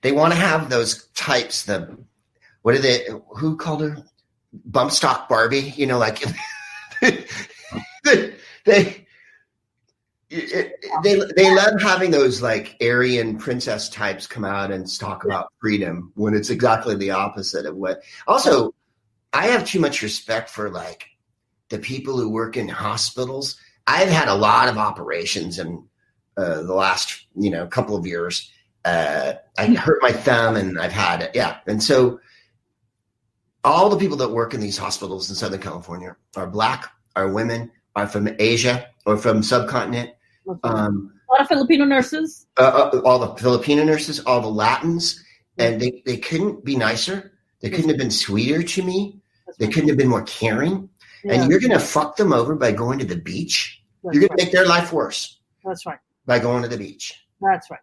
They they want to have those types. Who called her bump stock Barbie? You know, like they love having those like Aryan princess types come out and talk about freedom when it's exactly the opposite of what. Also, I have too much respect for like the people who work in hospitals. I've had a lot of operations in the last, couple of years. I hurt my thumb and I've had it. Yeah. And so all the people that work in these hospitals in Southern California are Black, are women, are from Asia or from subcontinent. A lot of Filipino nurses. All the Filipino nurses, all the Latins. And they couldn't be nicer. They couldn't have been sweeter to me. They couldn't have been more caring. Yeah. And you're going to fuck them over by going to the beach. You're going to make their life worse. That's right. By going to the beach. That's right.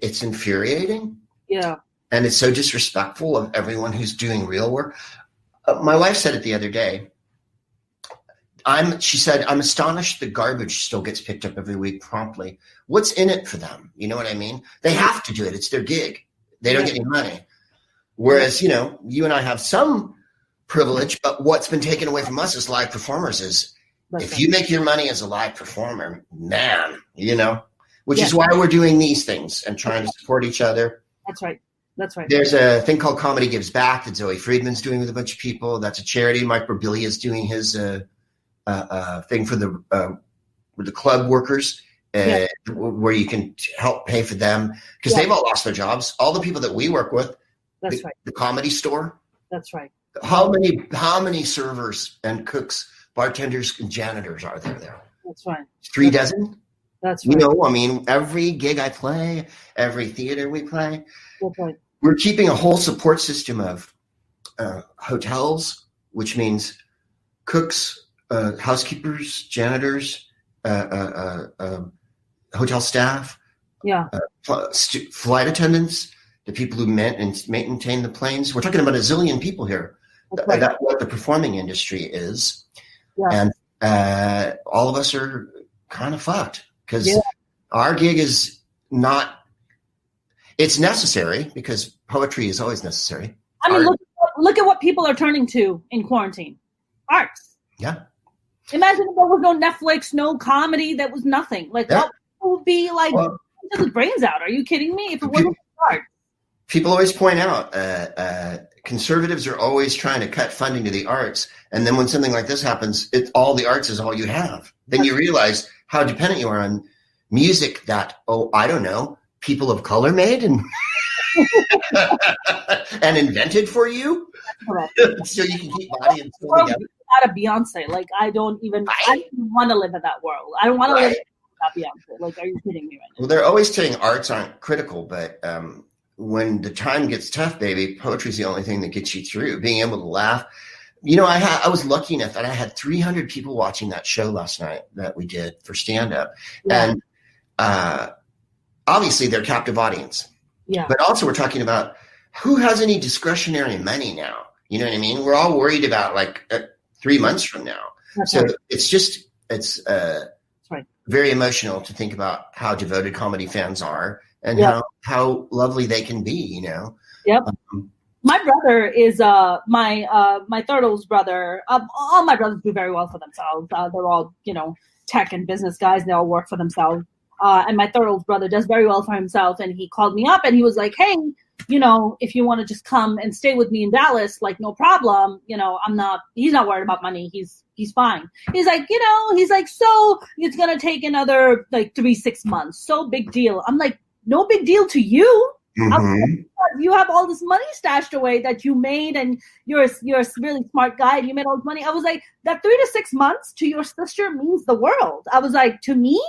It's infuriating. Yeah. And it's so disrespectful of everyone who's doing real work. My wife said it the other day. She said, I'm astonished the garbage still gets picked up every week promptly. What's in it for them? You know what I mean? They have to do it. It's their gig. They don't get any money. Whereas, you and I have some privilege, but what's been taken away from us as live performers if you make your money as a live performer, man, which is why we're doing these things and trying to support each other. That's right. That's right. There's a thing called Comedy Gives Back that Zoe Friedman's doing with a bunch of people. That's a charity. Mike Birbiglia is doing his thing for the club workers where you can help pay for them because they've all lost their jobs. All the people that we work with. That's right. The Comedy Store. That's right. How many servers and cooks, bartenders and janitors are there? That's right. 3 dozen? That's right. Every gig I play, every theater we play, that's right. We're keeping a whole support system of hotels, which means cooks, housekeepers, janitors, hotel staff, flight attendants, the people who maintain the planes. We're talking about a zillion people here. Right. That's what the performing industry is. Yeah. And all of us are kind of fucked because our gig is not, it's necessary because poetry is always necessary. Look at what people are turning to in quarantine. Arts. Yeah. Imagine if there was no Netflix, no comedy, that was nothing. Like, what would be like, the brains out? Are you kidding me? If it wasn't art. People always point out conservatives are always trying to cut funding to the arts. And then when something like this happens, all the arts is all you have. Then you realize how dependent you are on music that, I don't know, people of color made and and invented for you. So you can keep body and soul together. Out of Beyonce. Like, I don't want to live in that world. I don't want to live without Beyonce. Like, are you kidding me right now? Well, they're always saying arts aren't critical, but when the time gets tough, baby, poetry is the only thing that gets you through. Being able to laugh. I was lucky enough that I had 300 people watching that show last night that we did for stand-up. Yeah. And obviously they're captive audience. Yeah. But also we're talking about who has any discretionary money now? You know what I mean? We're all worried about 3 months from now. That's so right. It's very emotional to think about how devoted comedy fans are and how lovely they can be, Yep. My brother is my third oldest brother. All my brothers do very well for themselves. They're all, tech and business guys. They all work for themselves. And my third oldest brother does very well for himself. And he called me up and he was like, hey, if you want to just come and stay with me in Dallas, no problem. He's not worried about money. He's fine. He's like, so it's going to take another 3-6 months. So big deal. I'm like, no big deal to you. Mm-hmm. You have all this money stashed away that you made, and you're a really smart guy. And you made all this money. I was like, that 3 to 6 months to your sister means the world. I was like, to me,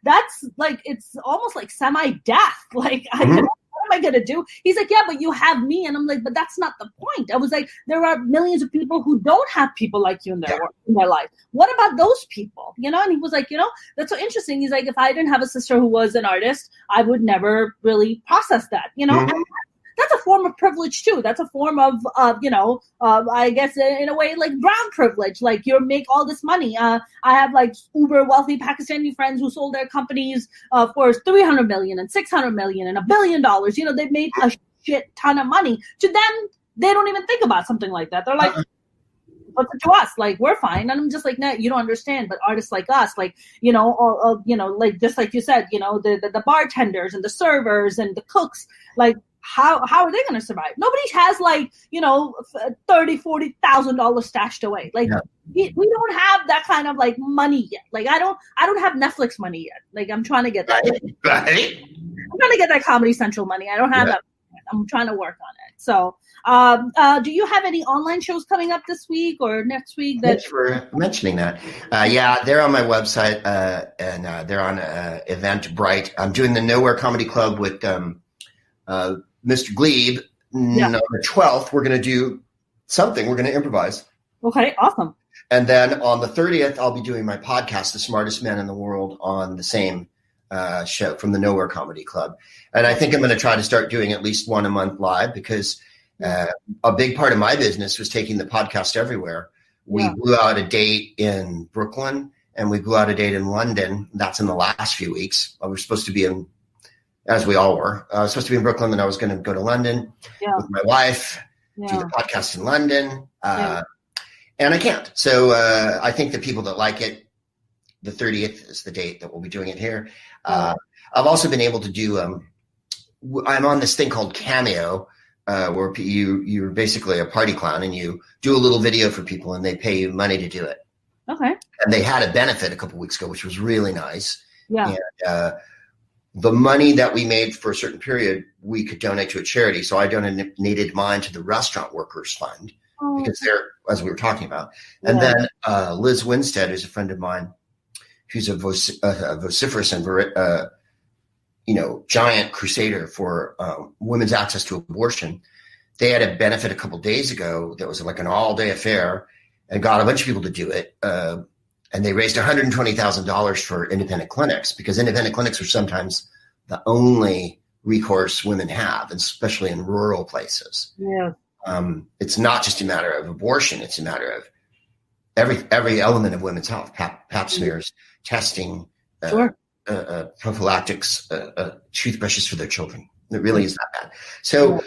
that's it's almost like semi-death. What am I going to do? He's like, yeah, but you have me. And I'm like, but that's not the point. I was like, there are millions of people who don't have people like you in their life. What about those people? And he was like, that's so interesting. He's like, if I didn't have a sister who was an artist, I would never really process that, Mm-hmm. And that's a form of privilege too. That's a form of, I guess in a way like brown privilege. Like you make all this money. I have like uber wealthy Pakistani friends who sold their companies for 300 million and 600 million and $1 billion. They made a shit ton of money. To them, they don't even think about something like that. They're like, what's it to us? Like, we're fine. And I'm just like, no, you don't understand. But artists like us, like, like just like you said, the bartenders and the servers and the cooks, like, how are they going to survive? Nobody has like, $30,000-$40,000 stashed away. Like, we don't have that kind of like money yet. Like, I don't have Netflix money yet. Like, I'm trying to get that. Right. I'm trying to get that Comedy Central money. I don't have that. I'm trying to work on it. So, do you have any online shows coming up this week or next week? Thanks for mentioning that. They're on my website, and they're on Eventbrite. I'm doing the Nowhere Comedy Club with Mr. Glebe. On the 12th, we're going to do something. We're going to improvise. Okay, awesome. And then on the 30th, I'll be doing my podcast, The Smartest Man in the World, on the same show from the Nowhere Comedy Club. And I think I'm going to try to start doing at least one a month live, because a big part of my business was taking the podcast everywhere. We blew out a date in Brooklyn and we blew out a date in London. That's in the last few weeks. I was supposed to be in, as we all were, I was supposed to be in Brooklyn, and I was going to go to London with my wife, do the podcast in London. And I can't. So I think the people that like it, the 30th is the date that we'll be doing it here. I've also been able to do, I'm on this thing called Cameo, where you're basically a party clown and you do a little video for people and they pay you money to do it. Okay. And they had a benefit a couple weeks ago, which was really nice. Yeah. And the money that we made for a certain period, we could donate to a charity. So I donated mine to the Restaurant Workers Fund because they're, as we were talking about. And then Liz Winstead, who's a friend of mine, who's a vociferous and giant crusader for women's access to abortion. They had a benefit a couple days ago that was like an all-day affair, and got a bunch of people to do it. And they raised $120,000 for independent clinics, because independent clinics are sometimes the only recourse women have, especially in rural places. Yeah. It's not just a matter of abortion. It's a matter of every element of women's health, pap smears, testing, prophylactics, toothbrushes for their children. It really is that bad. So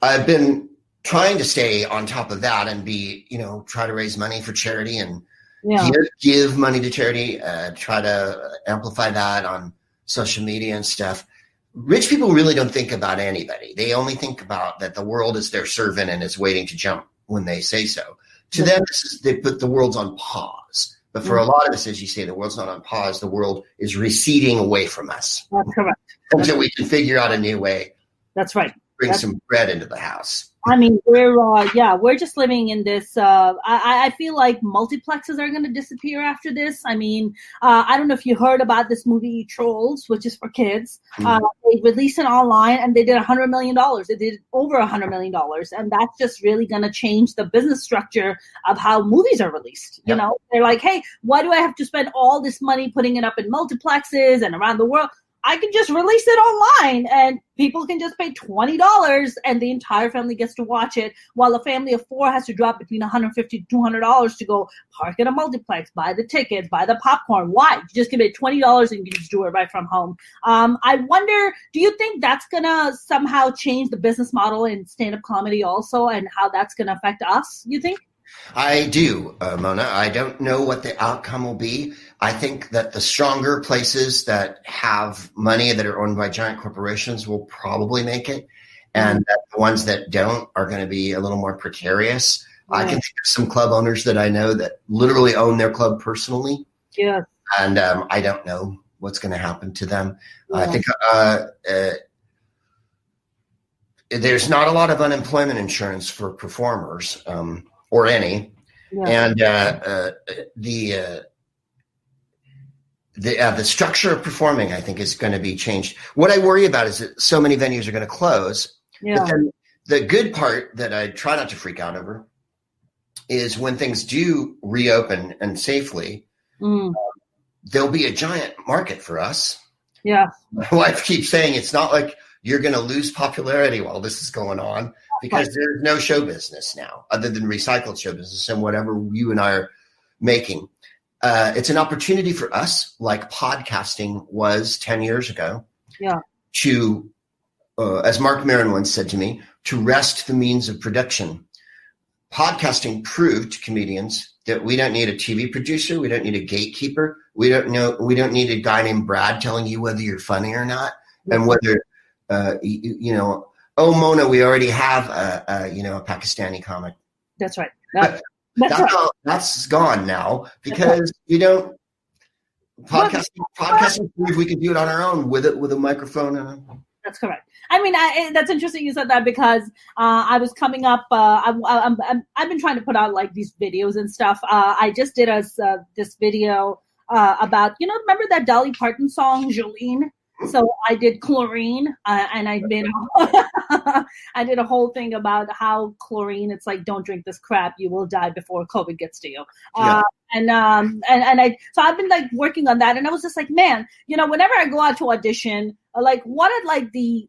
I've been trying to stay on top of that and try to raise money for charity and give money to charity, try to amplify that on social media and stuff. Rich people really don't think about anybody. They only think about that the world is their servant and is waiting to jump when they say so. To them, they put the world's on pause. But for a lot of us, as you say, the world's not on pause. The world is receding away from us. That's correct. Until we can figure out a new way. That's right. Bring some bread into the house. I mean, we're just living in this. I feel like multiplexes are going to disappear after this. I mean, I don't know if you heard about this movie Trolls, which is for kids. They released it online and they did $100 million. They did over $100 million. And that's just really going to change the business structure of how movies are released. You know, they're like, hey, why do I have to spend all this money putting it up in multiplexes and around the world? I can just release it online and people can just pay $20 and the entire family gets to watch it, while a family of four has to drop between $150 to $200 to go park at a multiplex, buy the tickets, buy the popcorn. Why? You just give it $20 and you can just do it right from home. I wonder, do you think that's going to somehow change the business model in stand-up comedy also, and how that's going to affect us, you think? I do, Mona. I don't know what the outcome will be. I think that the stronger places that have money that are owned by giant corporations will probably make it. And that the ones that don't are going to be a little more precarious. I can think of some club owners that I know that literally own their club personally. Yeah. And I don't know what's going to happen to them. I think there's not a lot of unemployment insurance for performers. Or any, and the structure of performing, I think, is going to be changed. What I worry about is that so many venues are going to close. Yeah. But then the good part that I try not to freak out over is when things do reopen and safely, there'll be a giant market for us. Yeah, my wife keeps saying it's not like you're going to lose popularity while this is going on because there's no show business now other than recycled show business and whatever you and I are making. It's an opportunity for us, like podcasting was 10 years ago, to, as Mark Maron once said to me, to wrest the means of production. Podcasting proved to comedians that we don't need a TV producer. We don't need a gatekeeper. We don't need a guy named Brad telling you whether you're funny or not. And whether, oh, Mona, we already have a Pakistani comic. That's right. That's gone now because podcasting proved we could do it on our own with a microphone. That's correct. I mean, that's interesting you said that because I was coming up. I've been trying to put out like these videos and stuff. I just did this video about, remember that Dolly Parton song, Jolene? So I did chlorine, and I did a whole thing about how chlorine. It's like, don't drink this crap; you will die before COVID gets to you. So I've been like working on that, and I was just like, man, whenever I go out to audition, like what are like the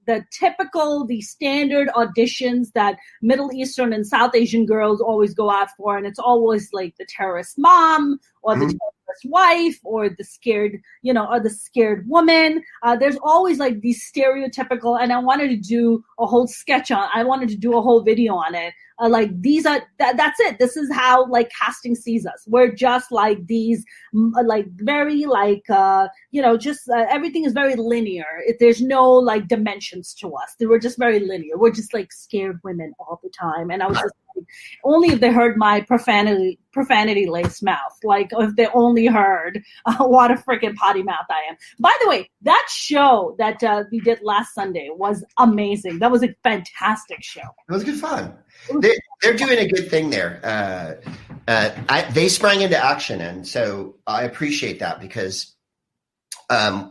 standard auditions that Middle Eastern and South Asian girls always go out for, and it's always like the terrorist mom or the terrorist wife or the scared, or the scared woman. There's always like these stereotypical, and I wanted to do a whole sketch on. I wanted to do a whole video on it. Like these are that's it. This is how like casting sees us. We're just like these, like very like everything is very linear. There's no like dimensions to us. We're just very linear. We're just like scared women all the time. And I was just like, only if they heard my profanity laced mouth. Like if they only heard what a freaking potty mouth I am. By the way, that show that we did last Sunday was amazing. That was a fantastic show. It was good fun. They're doing a good thing there. They sprang into action, and so I appreciate that because, I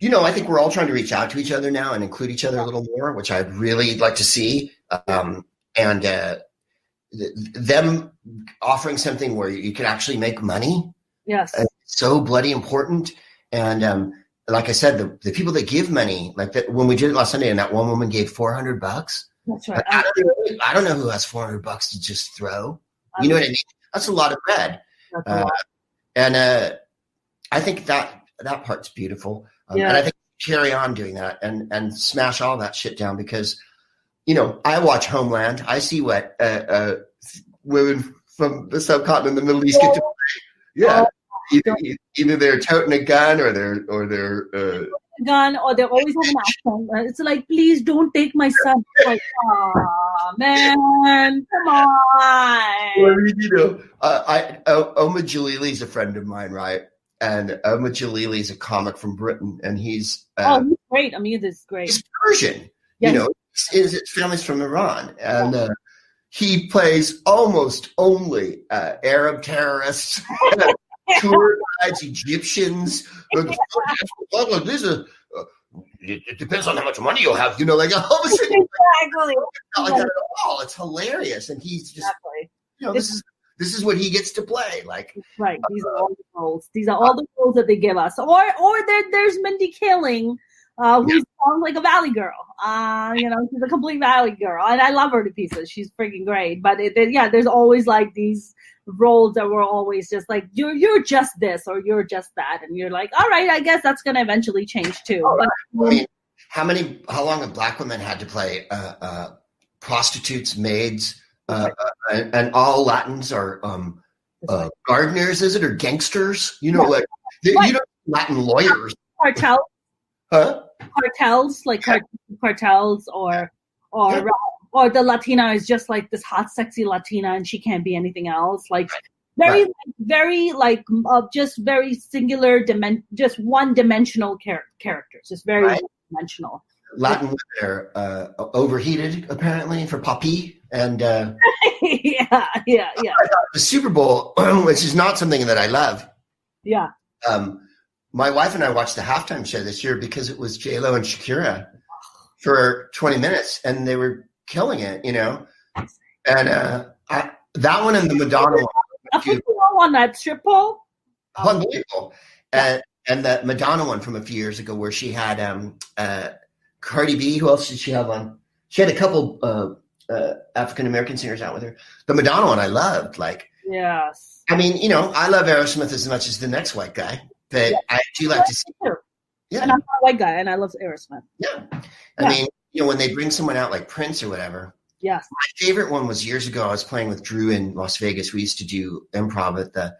think we're all trying to reach out to each other now and include each other a little more, which I'd really like to see. And them offering something where you can actually make money. Yes, so bloody important. And like I said, the people that give money, like that when we did it last Sunday, and that one woman gave $400. That's right. I don't know who has $400 to just throw. You know what I mean? That's a lot of bread. And I think that part's beautiful. And I think carry on doing that and smash all that shit down because, I watch Homeland. I see what women from the subcontinent and the Middle East get to play. Yeah. Either they're toting a gun or they're gun, or they always have an accent. It's like, please don't take my son. Like, oh man, come on. Well, Omar Jalili's a friend of mine, right? And Omar Jalili's a comic from Britain, and he's he's great. I mean, this is great. He's Persian, his family's from Iran, and he plays almost only Arab terrorists. Tour guides, Egyptians. It depends on how much money you'll have. Like exactly. Not like that at all. It's hilarious, and he's just this is what he gets to play. Like right, these are all the roles. These are all the roles that they give us. Or there's Mindy Kaling, who's like a Valley girl. She's a complete Valley girl, and I love her to pieces. She's freaking great. But there's always like these roles that were always just like you're just this or you're just that, and you're like, all right, I guess that's going to eventually change too. How long have Black women had to play prostitutes, maids, and all Latins are gardeners, is it, or gangsters? Latin lawyers, cartels, cartels like cartels or the Latina is just like this hot, sexy Latina, and she can't be anything else. Like just very singular, just one-dimensional characters. Just very one-dimensional. Latin women are overheated, apparently, for papi. And yeah. The Super Bowl, which is not something that I love. Yeah. My wife and I watched the halftime show this year because it was J-Lo and Shakira for 20 minutes, and they were killing it, and that one and the Madonna one. I think you won that strip pole. Unbelievable. And the Madonna one from a few years ago where she had Cardi B. Who else did she have on? She had a couple African American singers out with her. The Madonna one I loved. Like, yes. I mean, you know, I love Aerosmith as much as the next white guy, but I do like to see. Yeah. And I'm not a white guy, and I love Aerosmith. Yeah. I mean, you know, when they bring someone out like Prince or whatever. Yes. My favorite one was years ago. I was playing with Drew in Las Vegas. We used to do improv at the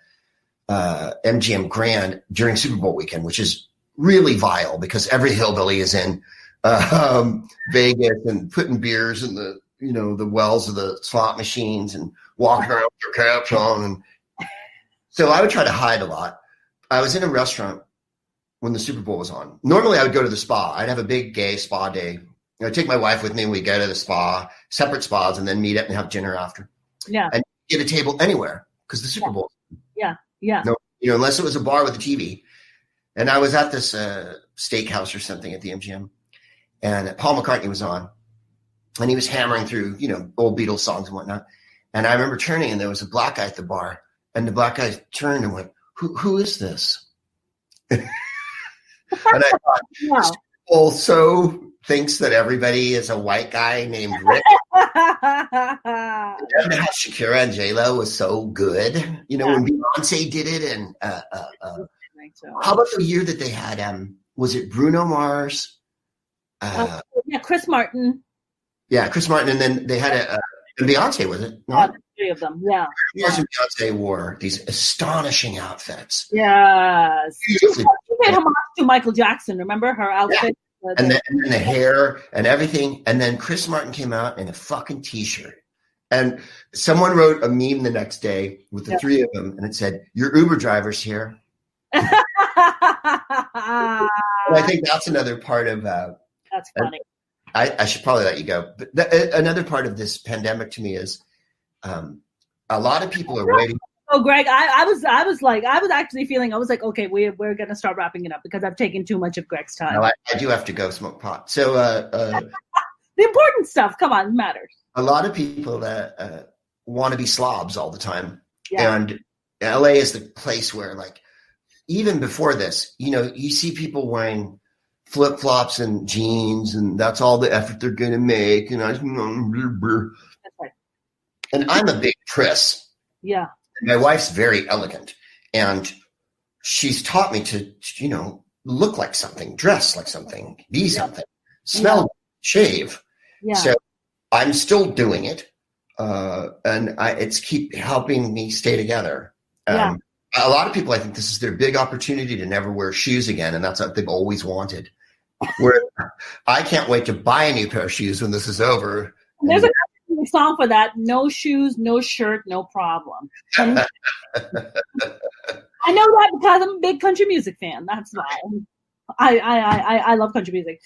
MGM Grand during Super Bowl weekend, which is really vile because every hillbilly is in Vegas and putting beers in the, you know, the wells of the slot machines and walking around with their caps on. And so I would try to hide a lot. I was in a restaurant when the Super Bowl was on. Normally I would go to the spa. I'd have a big gay spa day. I'd take my wife with me and we'd go to the spa, separate spas, and then meet up and have dinner after. Yeah. And get a table anywhere because the Super Bowl. Yeah. Yeah. No, you know, unless it was a bar with a TV. And I was at this steakhouse or something at the MGM, and Paul McCartney was on, and he was hammering through, you know, old Beatles songs and whatnot. And I remember turning, and there was a black guy at the bar, and the black guy turned and went, "Who is this?" And I thought, wow. Paul so thinks that everybody is a white guy named Rick. And how Shakira and J-Lo was so good. You know, when Beyonce did it, and how about the year that they had, was it Bruno Mars? Chris Martin. Yeah, Chris Martin, and then they had and Beyonce, was it? No? Three of them, yeah. Mars and Beyonce wore these astonishing outfits. Yes. She made homage to Michael Jackson, remember her outfit? Yeah. And then the hair and everything. And then Chris Martin came out in a fucking T-shirt. And someone wrote a meme the next day with the three of them, and it said, "Your Uber driver's here." And I think that's another part of that's funny. I should probably let you go. But another part of this pandemic to me is a lot of people are waiting. Oh, Greg, I was actually feeling, I was like, okay, we're going to start wrapping it up because I've taken too much of Greg's time. No, I do have to go smoke pot. So the important stuff, come on, matters. A lot of people that want to be slobs all the time. Yeah. And LA is the place where, like, even before this, you know, you see people wearing flip-flops and jeans, and that's all the effort they're going to make. And That's right. And I'm a big priss. Yeah. My wife's very elegant, and she's taught me to, you know, look like something, dress like something, be something, smell, shave. Yeah. So I'm still doing it, and it's keep helping me stay together. A lot of people, I think this is their big opportunity to never wear shoes again, and that's what they've always wanted. Where I can't wait to buy a new pair of shoes when this is over. There's a song for that: "No shoes, no shirt, no problem." And I know that because I'm a big country music fan. That's why I love country music.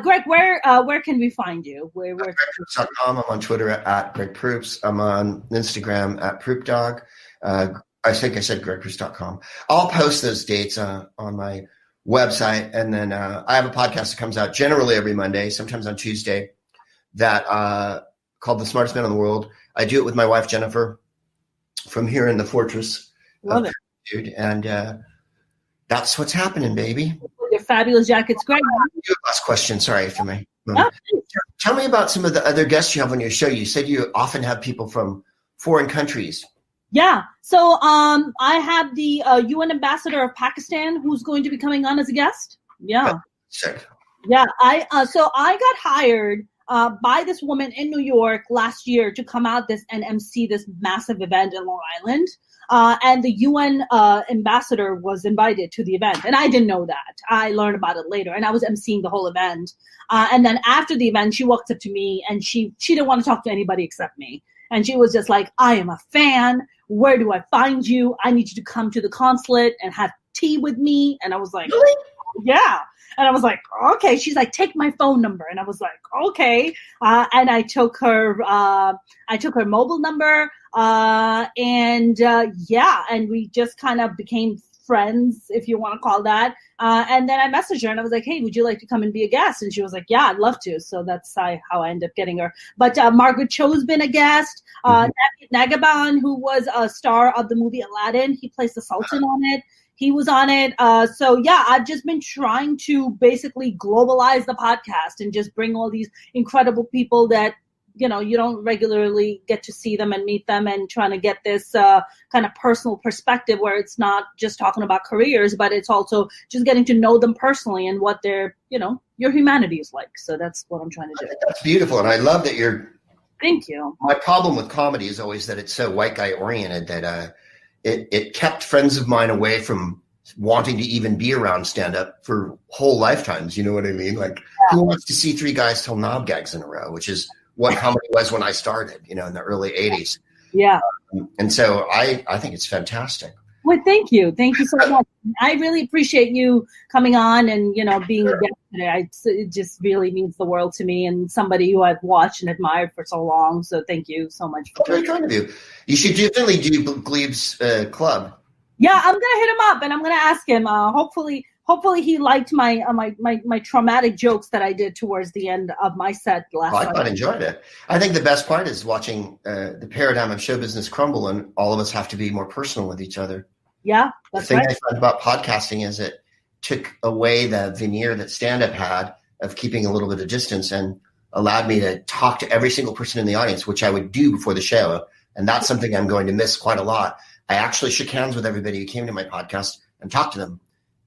Greg, where can we find you? Where? GregProops.com. I'm on Twitter at Greg Proops. I'm on Instagram at ProopDog. I think I said GregProops.com. I'll post those dates on my website, and then I have a podcast that comes out generally every Monday, sometimes on Tuesday, that called The Smartest Man in the World. I do it with my wife, Jennifer, from here in the Fortress. Love it. Dude. And that's what's happening, baby. Your fabulous jackets. Great. Last question. Sorry for me. Tell me about some of the other guests you have on your show. You said you often have people from foreign countries. Yeah. So I have the UN ambassador of Pakistan who's going to be coming on as a guest. Yeah. Sick. Yeah. So I got hired by this woman in New York last year to come out and MC this massive event in Long Island. And the UN ambassador was invited to the event. And I didn't know that. I learned about it later. And I was emceeing the whole event. And then after the event, she walked up to me and she didn't want to talk to anybody except me. And she was just like, "I am a fan. Where do I find you? I need you to come to the consulate and have tea with me." And I was like, "Really?" Yeah. And I was like, "Okay." She's like, "Take my phone number." And I was like, "Okay." And I took her mobile number. And we just kind of became friends, if you want to call that. And then I messaged her and I was like, "Hey, would you like to come and be a guest?" And she was like, "Yeah, I'd love to." So that's how I ended up getting her. But Margaret Cho's been a guest. Nagaban, who was a star of the movie Aladdin, he plays the Sultan on it. He was on it. So yeah, I've just been trying to basically globalize the podcast and just bring all these incredible people that, you know, you don't regularly get to see them and meet them, and trying to get this kind of personal perspective where it's not just talking about careers, but it's also just getting to know them personally and what their, you know, your humanity is like. So that's what I'm trying to do. That's beautiful. And I love that you're. Thank you. My problem with comedy is always that it's so white guy oriented that it kept friends of mine away from wanting to even be around stand-up for whole lifetimes. You know what I mean? Like, who wants to see three guys tell knob gags in a row, which is what comedy was when I started, you know, in the early 80s. Yeah. And so I think it's fantastic. Well, thank you. Thank you so much. I really appreciate you coming on and, you know, being a guest today. It just really means the world to me, and somebody who I've watched and admired for so long. So thank you so much. Very kind of you. You should definitely do Glebe's club. Yeah, I'm going to hit him up and I'm going to ask him. Hopefully he liked my traumatic jokes that I did towards the end of my set last night. I quite enjoyed it. I think the best part is watching the paradigm of show business crumble, and all of us have to be more personal with each other. Yeah, that's right. The thing I find about podcasting is it took away the veneer that stand-up had of keeping a little bit of distance and allowed me to talk to every single person in the audience, which I would do before the show. And that's something I'm going to miss quite a lot. I actually shook hands with everybody who came to my podcast and talked to them.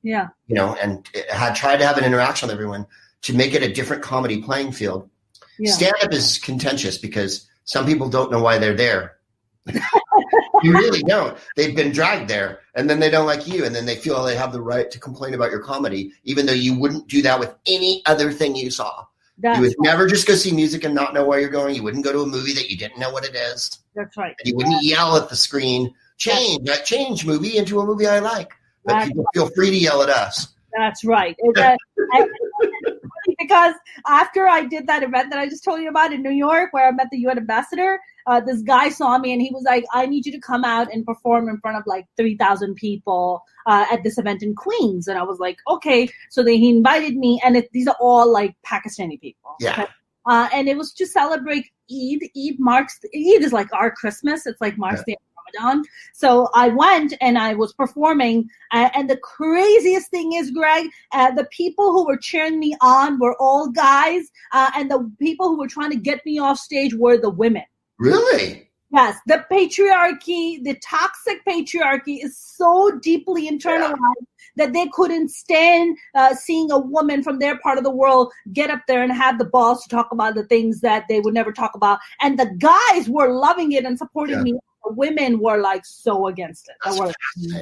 Yeah. You know, and had tried to have an interaction with everyone to make it a different comedy playing field. Yeah. Stand-up is contentious because some people don't know why they're there. You really don't. They've been dragged there, and then they don't like you, and then they feel they have the right to complain about your comedy, even though you wouldn't do that with any other thing you saw. You would never just go see music and not know where you're going. You wouldn't go to a movie that you didn't know what it is. That's right. And you wouldn't yell at the screen, change movie into a movie I like. But people feel free to yell at us. That's right. Because after I did that event that I just told you about in New York, where I met the UN ambassador, this guy saw me and he was like, I need you to come out and perform in front of like 3,000 people at this event in Queens. And I was like, okay. So then he invited me, and these are all like Pakistani people. Yeah. Okay? And it was to celebrate Eid. Eid is like our Christmas. It's like marks the Ramadan. So I went and I was performing, and the craziest thing is, Greg, the people who were cheering me on were all guys, and the people who were trying to get me off stage were the women. Really? Yes. The patriarchy, the toxic patriarchy is so deeply internalized that they couldn't stand seeing a woman from their part of the world get up there and have the balls to talk about the things that they would never talk about. And the guys were loving it and supporting me. The women were like so against it.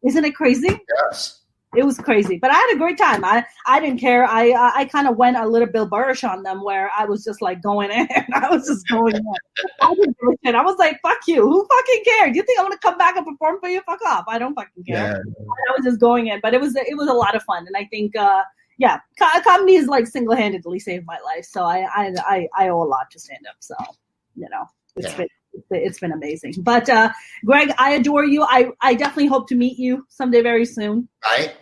Isn't it crazy? Yes. It was crazy, but I had a great time. I didn't care. I kind of went a little Bill Burrish on them, where I was just like going in. I was just going in. I didn't give a shit. I was like, fuck you. Who fucking cares? You think I'm going to come back and perform for you? Fuck off. I don't fucking care. Yeah. I was just going in, but it was a lot of fun. And I think, comedy is like single-handedly saved my life. So I owe a lot to stand up. So, you know, it's been amazing. But Greg, I adore you. I definitely hope to meet you someday very soon. Right.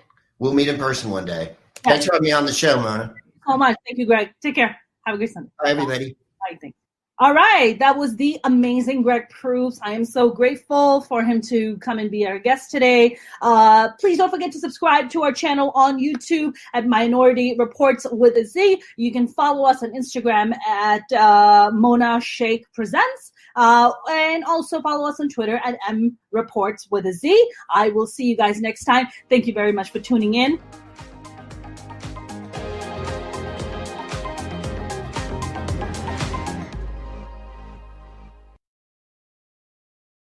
We'll meet in person one day. Thanks for having me on the show, Mona. Thank you so much. Thank you, Greg. Take care. Have a good Sunday. Bye, everybody. Bye. Thanks. All right. That was the amazing Greg Proops. I am so grateful for him to come and be our guest today. Please don't forget to subscribe to our channel on YouTube at Minority Reports with a Z. You can follow us on Instagram at Mona Shaikh Presents. And also follow us on Twitter at Reportz with a Z. I will see you guys next time. Thank you very much for tuning in.